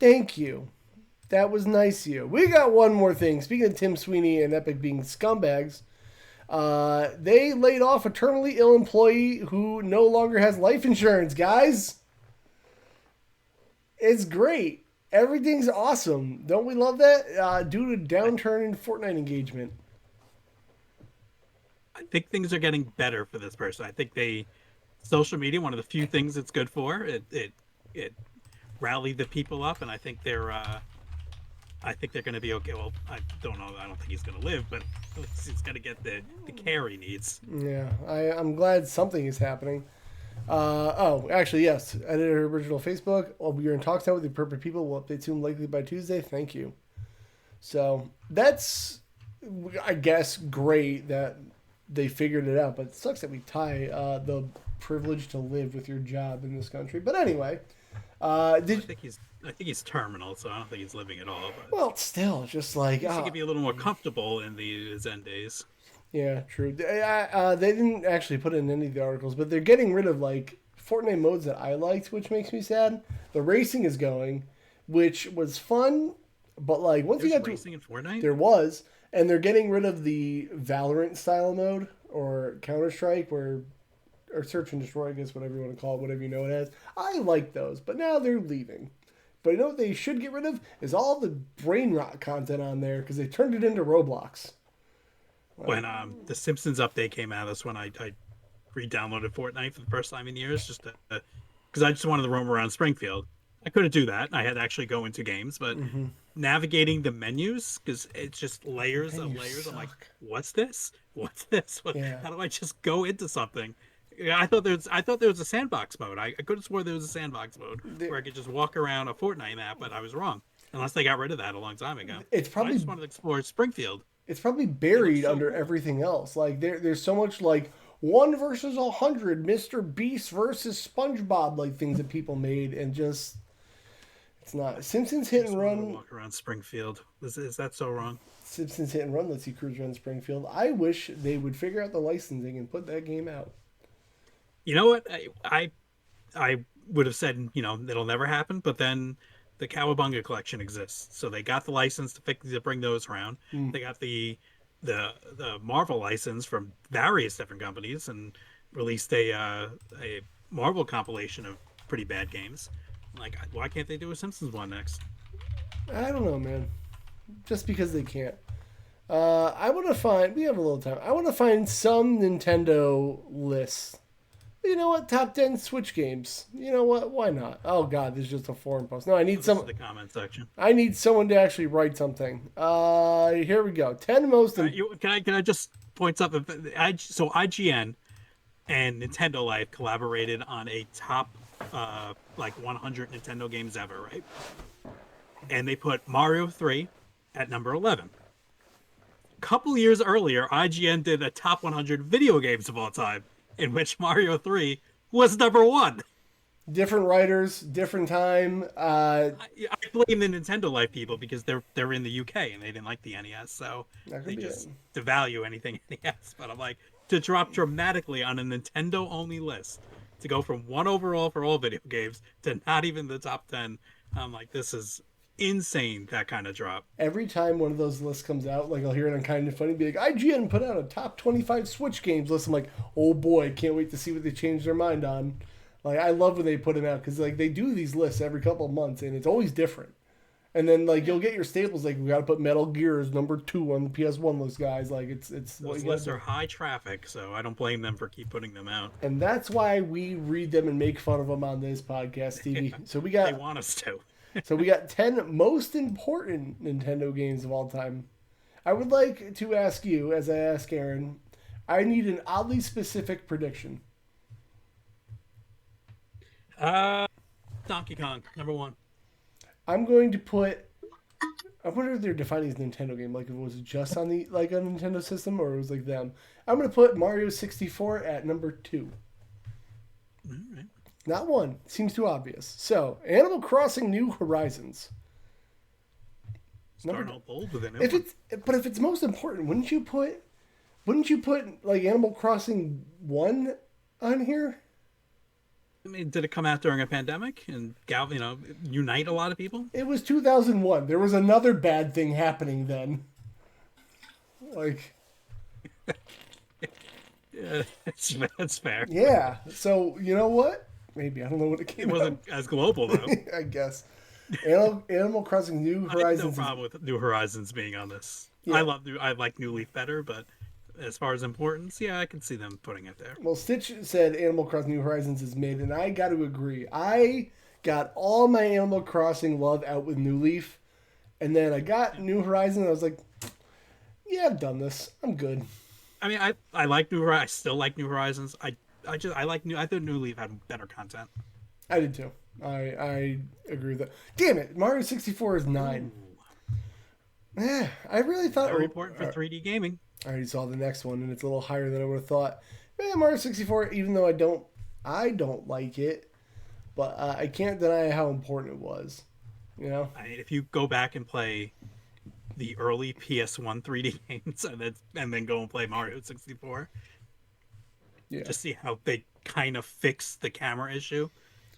Thank you. That was nice of you. We got one more thing. Speaking of Tim Sweeney and Epic being scumbags, they laid off a terminally ill employee who no longer has life insurance, guys. It's great. Everything's awesome. Don't we love that? Due to downturn in Fortnite engagement. I think things are getting better for this person. I think social media, one of the few things it's good for, it rallied the people up, and I think they're going to be okay. Well, I don't know. I don't think he's going to live, but at least he's going to get the care he needs. Yeah, I'm glad something is happening. Actually, yes. Editor original Facebook. We are in talks now with the appropriate people. We'll update soon, likely by Tuesday. Thank you. So that's, I guess, great that they figured it out. But it sucks that we tie the privilege to live with your job in this country. But anyway, I think he's terminal, so I don't think he's living at all. But well, still, just like he could be a little more comfortable in his end days. Yeah, true. They didn't actually put it in any of the articles, but they're getting rid of like Fortnite modes that I liked, which makes me sad. The racing is going, which was fun But like once you There's got to racing in Fortnite. there was, and they're getting rid of the Valorant style mode or Counter Strike where or Search and Destroy, I guess whatever you want to call it, whatever you know it as. I like those, but now they're leaving. But you know what they should get rid of is all the brain rot content on there because they turned it into Roblox. When the Simpsons update came out, that's when I re-downloaded Fortnite for the first time in years, just because I just wanted to roam around Springfield. I couldn't do that. I had to actually go into games, but navigating the menus because it's just layers of Menus layers. I'm like, suck. what's this? What's this? Yeah. How do I just go into something? Yeah, I thought there was a sandbox mode. I could have swore there was a sandbox mode There- where I could just walk around a Fortnite map, but I was wrong. Unless they got rid of that a long time ago. It's But I just probably wanted to explore Springfield. it's probably It looks buried so under cool. everything else. Like there's so much like 1 versus 100, Mr. Beast versus SpongeBob, like things that people made, and just it's not Simpsons I Hit just and wanted to Run. walk around Springfield. Is that so wrong? Simpsons Hit and Run lets you cruise around Springfield. I wish they would figure out the licensing and put that game out. You know what? I would have said, it'll never happen, but then the Cowabunga collection exists. So they got the license to bring those around. Hmm. They got the Marvel license from various different companies and released a Marvel compilation of pretty bad games. Like, why can't they do a Simpsons one next? I don't know, man. Just because they can't. I want to find. We have a little time. I want to find some Nintendo lists. You know what? Top 10 Switch games. You know what? Why not? Oh God, this is just a forum post. No, I need This is some. the comment section. I need someone to actually write something. Here we go. 10 most. Can I just point something? So IGN and Nintendo Life collaborated on a top like 100 Nintendo games ever, right? And they put Mario 3 at number 11. A couple years earlier, IGN did a top 100 video games of all time, in which Mario 3 was number 1. Different writers, different time. I blame the Nintendo Life people because they're in the UK and they didn't like the NES, so That could they be just it. devalue anything NES. But I'm like, to drop dramatically on a Nintendo only list, to go from 1 overall for all video games to not even the top 10, I'm like, this is insane, that kind of drop. Every time one of those lists comes out, like I'll hear it on Kind of Funny, be like, IGN put out a top 25 Switch games list. I'm like, oh boy, can't wait to see what they change their mind on. Like, I love when they put them out because like they do these lists every couple of months and it's always different. And then like you'll get your staples like we got to put Metal Gear as number 2 on the PS1 list, guys. Like it's what Those you lists gotta are do. high traffic, so I don't blame them for keep putting them out. And that's why we read them and make fun of them on this podcast, TV. So we They got want us to. 10 most important Nintendo games of all time. I would like to ask you, as I ask Aaron, I need an oddly specific prediction. Donkey Kong, number 1. I'm going to put. I wonder if they're defining as a Nintendo game, like if it was just on the like a Nintendo system or it was like them. I'm going to put Mario 64 at number 2. All right. Not 1. Seems too obvious. So, Animal Crossing: New Horizons. Starting out bold with it. If it's most important, wouldn't you put like Animal Crossing 1 on here? I mean, did it come out during a pandemic and unite a lot of people? It was 2001. There was another bad thing happening then. Like, Yeah, that's fair. yeah. So, you know what? Maybe. I don't know what it It came wasn't as global though. out. I guess. Animal Crossing New I have no Horizons. problem with New Horizons being on this. Yeah. I like New Leaf better, but as far as importance, yeah, I can see them putting it there. Well, Stitch said Animal Crossing New Horizons is mid, and I got to agree. I got all my Animal Crossing love out with New Leaf, and then I got New Horizons, and I was like, yeah, I've done this. I'm good. I mean, I like New Horizons. I still like New Horizons. I thought New Leaf had better content. I did too. I agree with that. Damn it, Mario 64 is 9. Yeah, I really thought. Very important for 3D gaming. I already saw the next one, and it's a little higher than I would have thought. Mario 64, even though I don't like it, but I can't deny how important it was. You know. I mean, if you go back and play the early PS1 3D games and then go and play Mario 64, Yeah. just see how they kind of fixed the camera issue.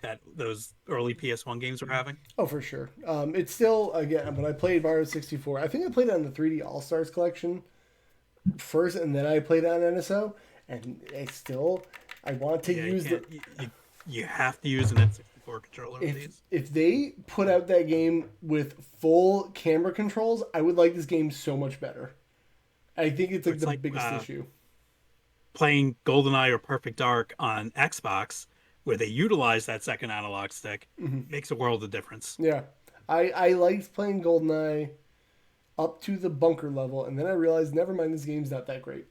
that those early PS1 games were having. Oh, for sure. It's still, again, when I played Mario 64, I think I played it on the 3D All Stars collection first, and then I played it on NSO, and it's still, I want to Yeah, you use the. can't. You have to use an N64 controller with If these. if they put out that game with full camera controls, I would like this game so much better. I think it's like It's the like biggest issue. playing GoldenEye or Perfect Dark on Xbox, where they utilize that second analog stick, makes a world of difference. Yeah, I liked playing GoldenEye up to the bunker level, and then I realized, never mind, this game's not that great.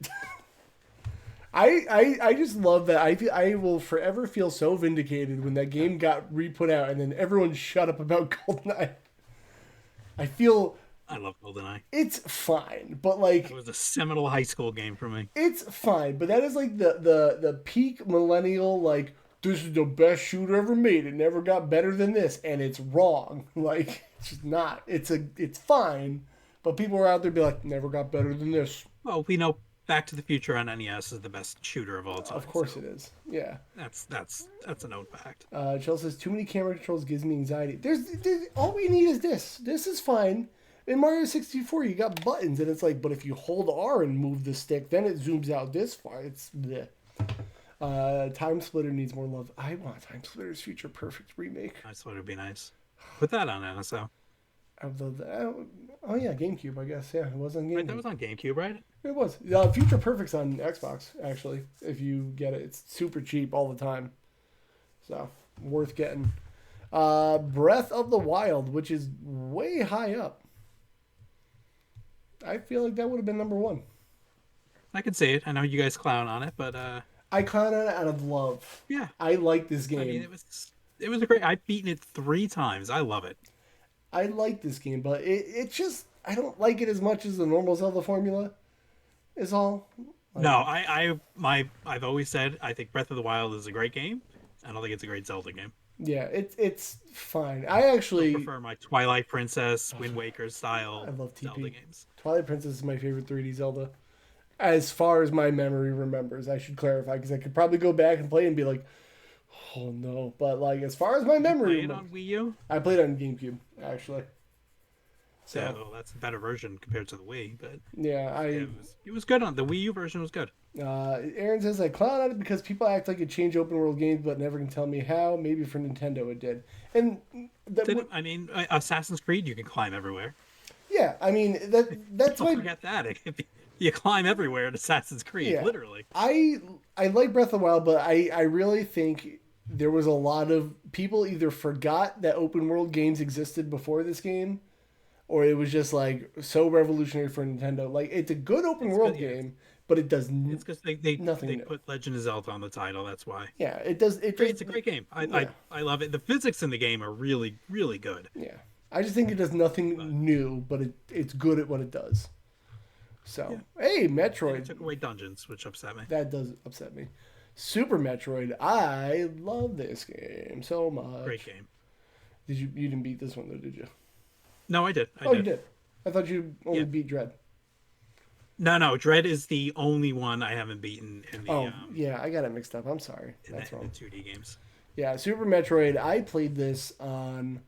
I just love that. I will forever feel so vindicated when that game got re-put out, and then everyone shut up about GoldenEye. I feel I love GoldenEye. it's fine, but like It was a seminal high school game for me. it's fine, but that is like the peak millennial, like, this is the best shooter ever made. It never got better than this, and it's wrong. Like, it's just not. It's fine, but people are out there be like, never got better than this. Well, we know Back to the Future on NES is the best shooter of all time. Of course So it is. Yeah. that's a known fact. Chelsea says too many camera controls gives me anxiety. There's all we need is this. This is fine. In Mario 64, you got buttons, and it's like, but if you hold R and move the stick, then it zooms out this far. It's bleh. Time Splitter needs more love. I want Time Splitter's Future Perfect remake. I thought it'd be nice. Put that on NSO. I would love that. Oh yeah, GameCube. I guess yeah, it was on Right, that GameCube. was on GameCube, right? It was. Future Perfect's on Xbox actually. If you get it, it's super cheap all the time, so worth getting. Breath of the Wild, which is way high up. I feel like that would have been number one. I can see it. I know you guys clown on it, but I clown on it out of love. yeah. I like this I mean, game. it was a great. I've beaten it 3 times. I love it. I like this game, but it just I don't like it as much as the normal Zelda formula. Is all. Like, No, I've always said I think Breath of the Wild is a great game. I don't think it's a great Zelda game. yeah, it's fine. I I actually prefer my Twilight Princess, Wind Waker I style love Zelda TP. games. Twilight Princess is my favorite 3D Zelda. As far as my memory remembers, I should clarify because I could probably go back and play and be like, oh no. But like as far as my Did you memory play it remembers, on Wii U? I played on GameCube actually. So Yeah, well, that's a better version compared to the Wii, but yeah, it was good on the Wii U version was good. Aaron says I clown on it because people act like it changed open world games, but never can tell me how. Maybe for Nintendo it did, and I mean, Assassin's Creed, you can climb everywhere. yeah, I mean that's Don't why forget that. You climb everywhere in Assassin's Creed, yeah. literally. I like Breath of the Wild, but I really think there was a lot of people either forgot that open world games existed before this game, or it was just like so revolutionary for Nintendo. Like it's a good open world Yeah. game, but it does It's because they nothing new. put Legend of Zelda on the title. That's why. Yeah, it does. It Great, does. it's a great game. Yeah. I love it. The physics in the game are really really good. Yeah, I just think it does nothing But new, but it's good at what it does. So yeah, hey, and it Metroid, took away dungeons, which upset me. that does upset me. Super Metroid, I love this game so much. Great game. You didn't beat this one though, did you? No, I did. Oh, you did. I thought you only Yeah. beat Dread. No. Dread is the only one I haven't beaten in the Oh, yeah, I got it mixed up. I'm sorry. in That's the wrong. 2D games. Yeah, Super Metroid, I played this on,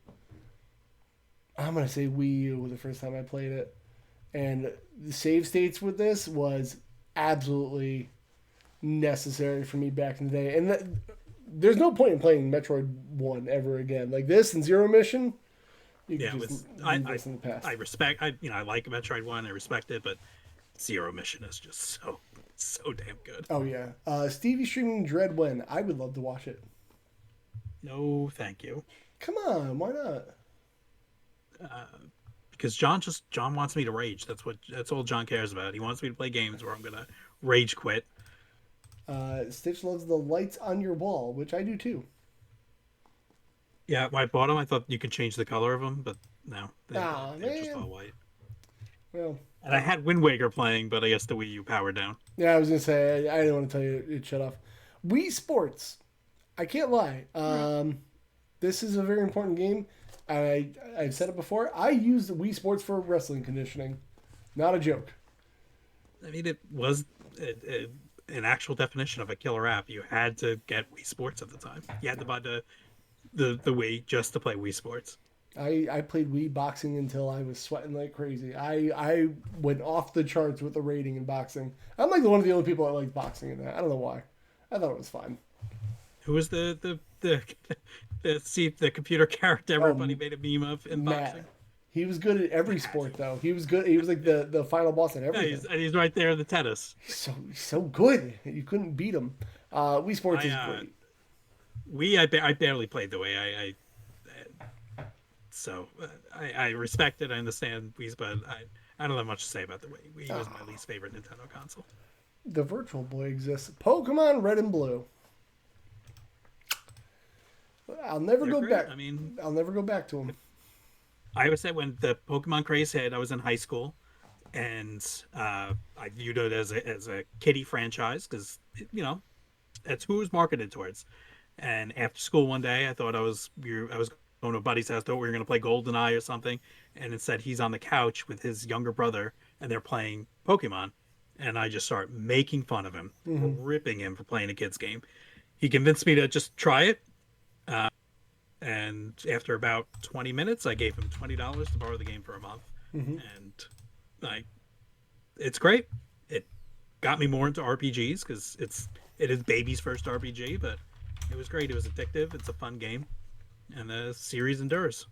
I'm going to say Wii U the first time I played it. And the save states with this was absolutely necessary for me back in the day. And there's no point in playing Metroid 1 ever again. Like this and Zero Mission, you Yeah, can with just I, leave I this in the past. I respect I like Metroid One. I respect it, but Zero Mission is just so damn good. Oh, yeah. Stevie streaming Dread when? I would love to watch it. No, thank you. Come on, why not? Because John wants me to rage. That's all John cares about. He wants me to play games where I'm gonna rage quit. Stitch loves the lights on your wall, which I do too. Yeah, when I bought them, I thought you could change the color of them, but no, they're just man. all white. Well, And I had Wind Waker playing, but I guess the Wii U powered down. yeah, I was gonna say I didn't want to tell you it shut off. Wii Sports, I can't lie. This is a very important game. I've said it before. I use the Wii Sports for wrestling conditioning, not a joke. I mean, it was an actual definition of a killer app. You had to get Wii Sports at the time. You had to buy the Wii just to play Wii Sports. I played Wii boxing until I was sweating like crazy. I went off the charts with the rating in boxing. I'm like one of the only people that likes boxing in that. I don't know why. I thought it was fun. Who was the computer character everybody Oh, made a meme of in boxing? Matt. He was good at every Matt. sport though. He was good. He was like the final boss at Yeah, everything. he's right there in the tennis. So good. You couldn't beat him. Wii Sports I is great. I barely played the way so I respect it. I understand Wii, but I don't have much to say about the Wii. Wii was my least favorite Nintendo console. The Virtual Boy exists. Pokemon Red and Blue. I'll never They're go great. back. I mean, I'll never go back to them. I would say when the Pokemon craze hit, I was in high school, and I viewed it as a kiddie franchise because that's who it was marketed towards. And after school one day, I was going to a buddy's house, thought we were going to play GoldenEye or something, and instead he's on the couch with his younger brother, and they're playing Pokemon, and I just start making fun of him, ripping him for playing a kid's game. He convinced me to just try it, and after about 20 minutes, I gave him $20 to borrow the game for a month, and I it's great. It got me more into RPGs because it is baby's first RPG, but it was great. It was addictive. It's a fun game, and the series endures.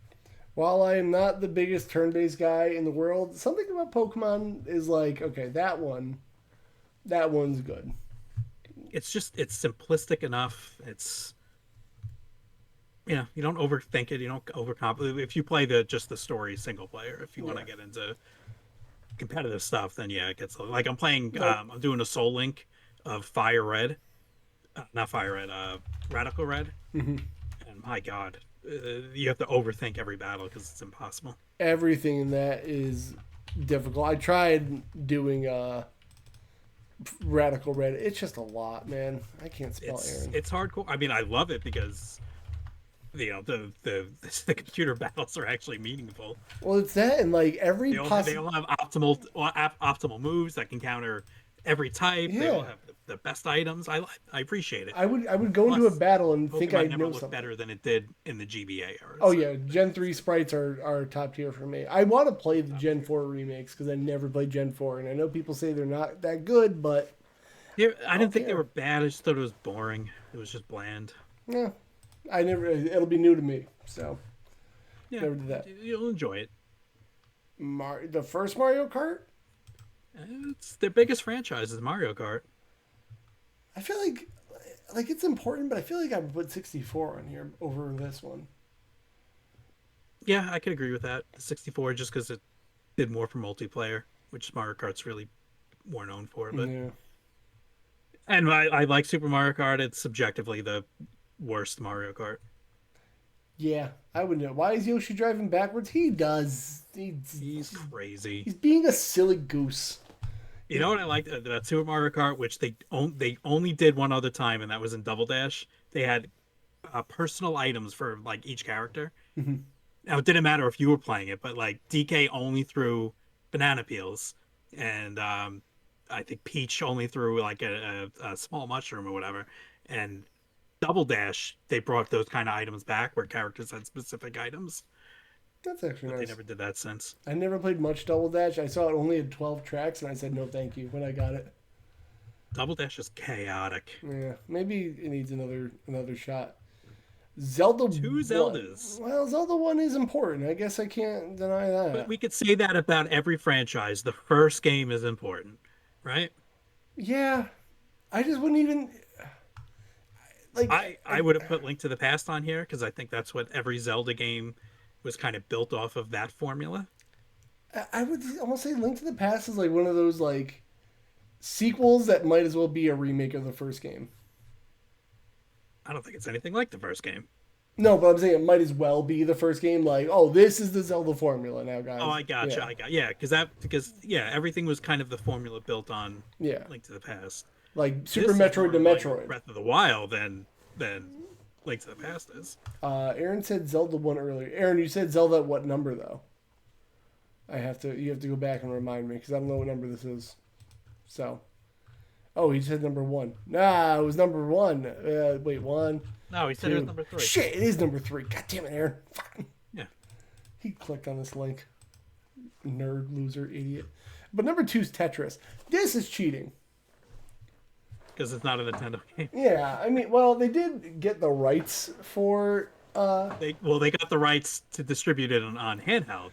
While I am not the biggest turn-based guy in the world, something about Pokemon is like, okay, that one's good. It's simplistic enough. It's you don't overthink it. You don't overcomplicate. If you play the story single player, if you want to get into competitive stuff, then yeah, it gets like I'm playing. I'm doing a Soul Link of Fire Red, not Fire Red, Radical Red, and my God, you have to overthink every battle because it's impossible. Everything in that is difficult. I tried doing Radical Red. It's just a lot, man. I can't spell Aaron. It's hardcore. I mean, I love it because the computer battles are actually meaningful. Well, it's that and like every They all have optimal moves that can counter every type. They all Yeah. have the best items. I appreciate it. I would go into a Plus, battle and think I Pokemon never know looked something. better than it did in the GBA era. Oh So yeah, Gen 3 sprites are top tier for me. I want to play the Gen 4 remakes because I never played Gen 4, and I know people say they're not that good, but I didn't think they were bad. I just thought it was boring. It was just bland. yeah, I never. It'll be new to me, so Yeah, never did that. you'll enjoy it. The first Mario Kart, It's their biggest franchise is Mario Kart. I feel like it's important, but I feel like I would put 64 on here over this one. Yeah, I could agree with that. The 64 just because it did more for multiplayer, which Mario Kart's really more known for. But Yeah, and I like Super Mario Kart. It's subjectively the worst Mario Kart. yeah, I would know. Why is Yoshi driving backwards? He does. He's crazy. He's being a silly goose. You know what I liked about Super Mario Kart, which they only did one other time, and that was in Double Dash. They had personal items for like each character. Now it didn't matter if you were playing it, but like DK only threw banana peels, and I think Peach only threw like a small mushroom or whatever. And Double Dash, they brought those kind of items back where characters had specific items, That's actually but they nice. never did that since. I never played much Double Dash. I saw it only had 12 tracks, and I said no thank you when I got it. Double Dash is chaotic. Yeah, maybe it needs another shot. Zelda Two 1. Zeldas. Well, Zelda 1 is important. I guess I can't deny But that. we could say that about every franchise. The first game is important, right? Yeah, I just wouldn't even like. I would have put Link to the Past on here because I think that's what every Zelda game was kind of built off of that formula. I would almost say Link to the Past is like one of those like sequels that might as well be a remake of the first game. I don't think it's anything like the first game. No, but I'm saying it might as well be the first game. Like, oh, this is the Zelda formula now, guys. Oh, I gotcha. Yeah. I got yeah, because everything was kind of the formula built on Yeah, Link to the Past. like Super This is Metroid to more like Metroid. Breath of the Wild than Link to the Past is. Aaron said Zelda 1 earlier. Aaron, you said Zelda at what number though? You have to go back and remind me because I don't know what number this is. So, oh, he said number 1. Nah, it was number 1. Wait, 1, No, he said it was Two. number 3. Shit, it is number 3. God damn it, Aaron. Fuck. Yeah, He clicked on this link. Nerd, loser, idiot. But number 2 is Tetris. This is cheating. because it's not a Nintendo game. Yeah, I mean, well, they did get the rights for. They got the rights to distribute it on handheld.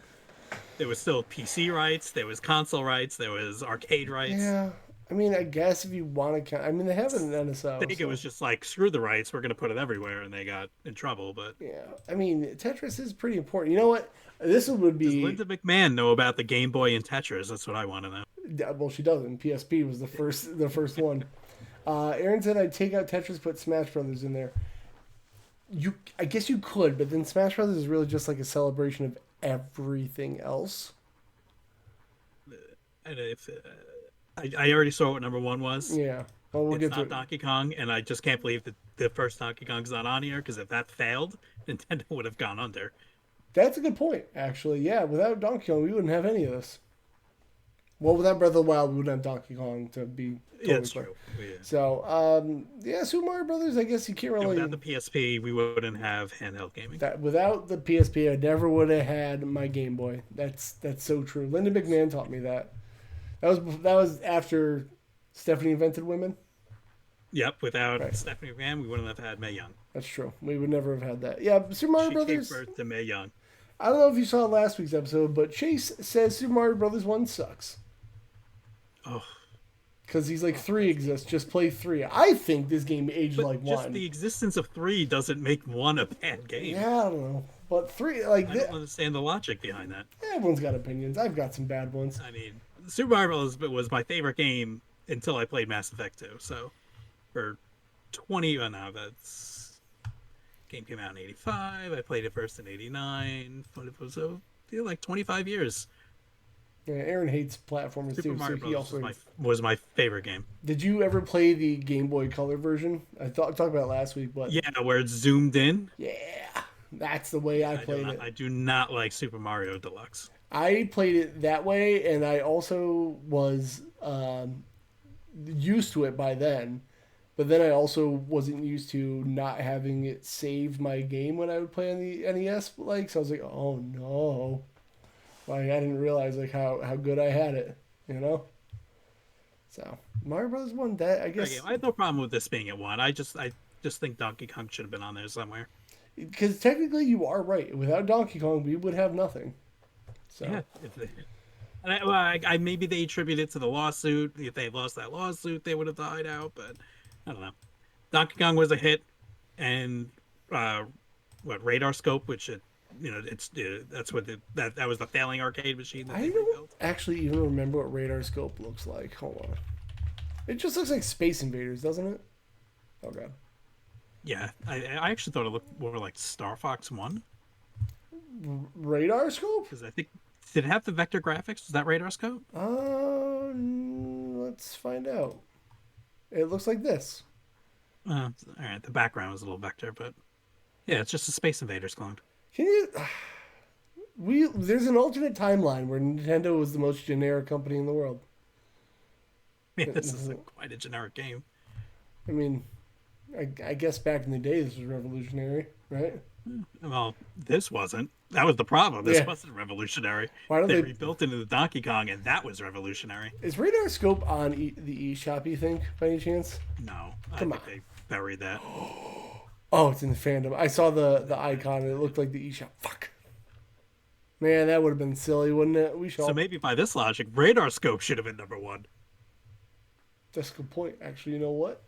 There was still PC rights, there was console rights, there was arcade rights. Yeah, I mean, I guess if you want to count, I mean, they have it in NSO. I think it was just like screw the rights, we're gonna put it everywhere, and they got in trouble. But Yeah, I mean, Tetris is pretty important. You know what? This would does be. Linda McMahon know about the Game Boy and Tetris? That's what I want to know. Yeah, well, she doesn't. PSP was the first one. Aaron said I'd take out Tetris, put Smash Brothers in there. I guess you could, but then Smash Brothers is really just like a celebration of everything else. And if I already saw what number 1 was. Yeah. Well, we'll It's get to not it. Donkey Kong, and I just can't believe that the first Donkey Kong's not on here. Because if that failed, Nintendo would have gone under. That's a good point, actually. Yeah, without Donkey Kong, we wouldn't have any of this. Well, without Breath of the Wild, we wouldn't have Donkey Kong to be totally Yeah, it's clear. true. Yeah. So, yeah, Super Mario Brothers. I guess you can't Yeah, really. without the PSP, we wouldn't have handheld gaming. Without the PSP, I never would have had my Game Boy. That's so true. Linda McMahon taught me that. That was after Stephanie invented women. Yep, without Right. Stephanie McMahon, we wouldn't have had Mae Young. That's true. We would never have had that. Yeah, Super Mario She Brothers. gave birth to Mae Young. I don't know if you saw last week's episode, but Chase says Super Mario Brothers 1 sucks. Oh, Because he's like 3 exists. Just play 3. I think this game aged but like just 1. the existence of 3 doesn't make 1 a bad game. Yeah, I don't know. But 3, like, I don't understand the logic behind that. everyone's got opinions. I've got some bad ones. I mean, Super Mario Bros. Was my favorite game until I played Mass Effect 2. So, for 20, oh no, that's game came out in '85. I played it first in '89. So, like 25 years. Yeah, Aaron hates platformers Super too, Mario so he Bros. also. Was my favorite game. Did you ever play the Game Boy Color version? I talked about it last week, but Yeah, where it's zoomed in. yeah, that's the way I played it. I do not like Super Mario Deluxe. I played it that way, and I also was used to it by then. But then I also wasn't used to not having it save my game when I would play on the NES. Like, so I was like, oh no, like I didn't realize like how good I had it, you know. So Mario Bros. 1, that I guess I have no problem with this being at 1. I just think Donkey Kong should have been on there somewhere. because technically you are right. Without Donkey Kong, we would have nothing. So Yeah. Maybe they attribute it to the lawsuit. If they lost that lawsuit, they would have died out. But I don't know. Donkey Kong was a hit, and Radar Scope, which that's what that was the failing arcade machine that I they don't rebuilt. actually even remember what Radar Scope looks like. Hold on. It just looks like Space Invaders, doesn't it? Oh god. Yeah, I actually thought it looked more like Star Fox 1 Radar Scope? because I think did it have the vector graphics? Was that Radar Scope? Let's find out. It looks like this. All right, the background was a little vector, but yeah, it's just a Space Invaders clone. Can you? There's an alternate timeline where Nintendo was the most generic company in the world. Yeah, this is quite a generic game. I mean, I guess back in the day this was revolutionary, right? Well, this wasn't. That was the problem. This Yeah. wasn't revolutionary. Why don't They they? rebuilt into the Donkey Kong, and that was revolutionary. Is Radar Scope on the eShop? You think, by any chance? No, Come I on. think they buried that. Oh, it's in the fandom. I saw the icon and it looked like the eShop. Fuck. Man, that would have been silly, wouldn't it? We should. So maybe by this logic, Radar Scope should have been number 1. That's a good point. Actually, you know what?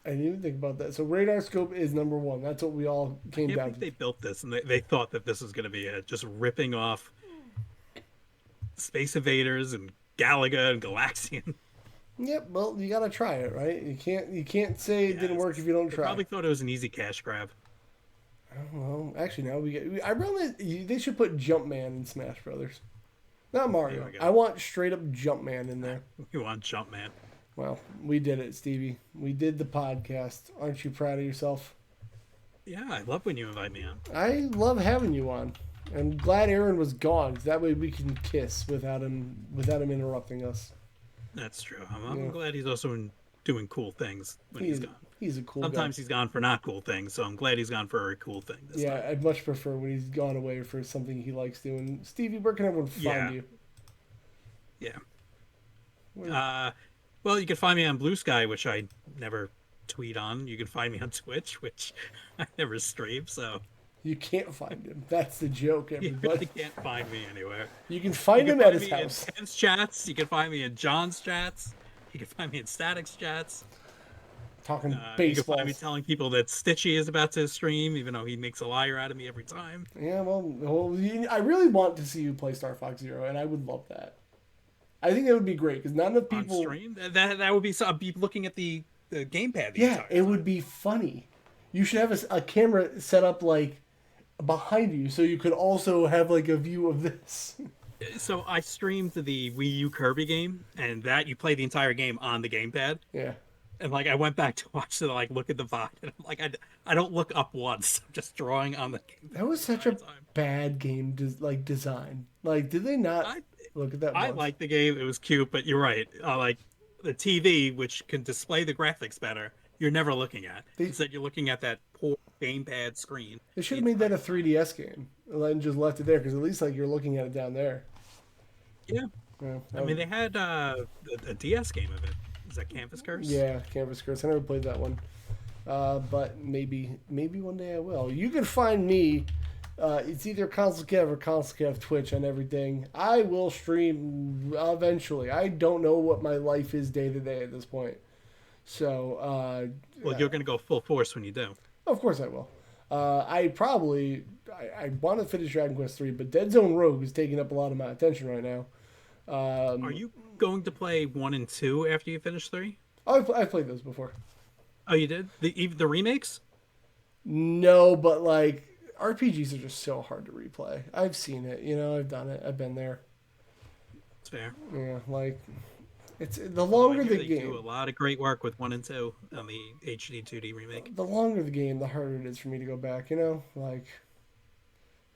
I didn't even think about that. So Radar Scope is number 1. That's what we all came I down can't to. believe they built this, and they thought that this was going to be just ripping off Space Invaders and Galaga and Galaxian. Yep. Well, you gotta try it, right? You can't say it didn't work if you don't They try. probably thought it was an easy cash grab. Well, actually, now I really they should put Jumpman in Smash Brothers. Not Mario. There we go. I want straight up Jumpman in there. You want Jumpman? Well, we did it, Stevie. We did the podcast. Aren't you proud of yourself? Yeah, I love when you invite me on. I love having you on. I'm glad Aaron was gone. 'Cause that way we can kiss without him interrupting us. That's true. I'm Yeah. glad he's also doing cool things when he's gone. He's a cool guy. Sometimes he's gone for not cool things, so I'm glad he's gone for a cool thing this Yeah, time. I'd much prefer when he's gone away for something he likes doing. Stevie, where can everyone find Yeah, you? yeah. Where Uh, well, you can find me on Blue Sky, which I never tweet on. You can find me on Twitch, which I never stream, so you can't find him. That's the joke, you everybody. really can't find me anywhere. You can You find can him at find his me in house. Ken's chats. You can find me in John's chats. You can find me in Static's chats. Talking You can find me baseballs. telling people that Stitchy is about to stream, even though he makes a liar out of me every time. Yeah, I really want to see you play Star Fox Zero, and I would love that. I think that would be great because not enough On people. stream. That would be so. I'd be looking at the gamepad the Yeah, entire it time. would be funny. You should have a camera set up like behind you, so you could also have like a view of this. So I streamed the Wii U Kirby game, and that you play the entire game on the gamepad. Yeah, And like I went back to watch the like look at the VOD, and I'm like I don't look up once. I'm just drawing on the that gamepad was the such entire a time. bad game, like design. Like, did they not I look at that I once? like the game. It was cute, but you're right. Like the TV, which can display the graphics better, you're never looking at. They Instead, you're looking at that poor gamepad screen they should the have made that a entire time. 3DS game and just left it there because at least like you're looking at it down there. Yeah, Yeah, I mean they had a DS game of it. Is that Canvas Curse? yeah, Canvas Curse. I never played that one. But maybe one day I will. You can find me. It's either Console Kev or Console Kev Twitch on everything. I will stream eventually. I don't know what my life is day to day at this point. So, Well, you're gonna go full force when you do. of course I will. I want to finish Dragon Quest 3, but Dead Zone Rogue is taking up a lot of my attention right now. Are you going to play 1 and 2 after you finish 3? I've played those before. Oh, you did even the remakes? No, but like RPGs are just so hard to replay. I've seen it, I've done it, I've been there. It's fair. Yeah, like it's the Although I longer hear the they do a game, lot of great work with 1 and 2 on the HD 2D remake. the longer the game, the harder it is for me to go back. Like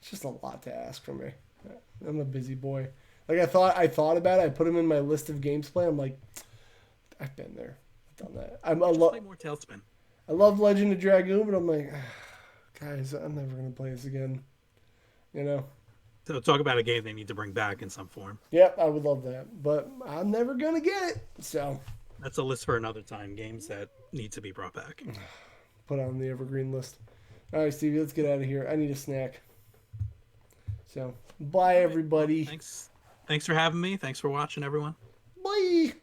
it's just a lot to ask from me. I'm a busy boy. Like I thought about it. I put them in my list of games to play. I'm like, I've been there, I've done that. Just play more Tailspin. I love Legend of Dragoon, but I'm like, guys, I'm never gonna play this again. You know. So talk about a game they need to bring back in some form. Yep, I would love that, but I'm never gonna get it. So That's a list for another time. Games that need to be brought back. put on the evergreen list. All right, Stevie, let's get out of here. I need a snack. So bye, All right. Well, everybody. thanks for having me. Thanks for watching, everyone. Bye.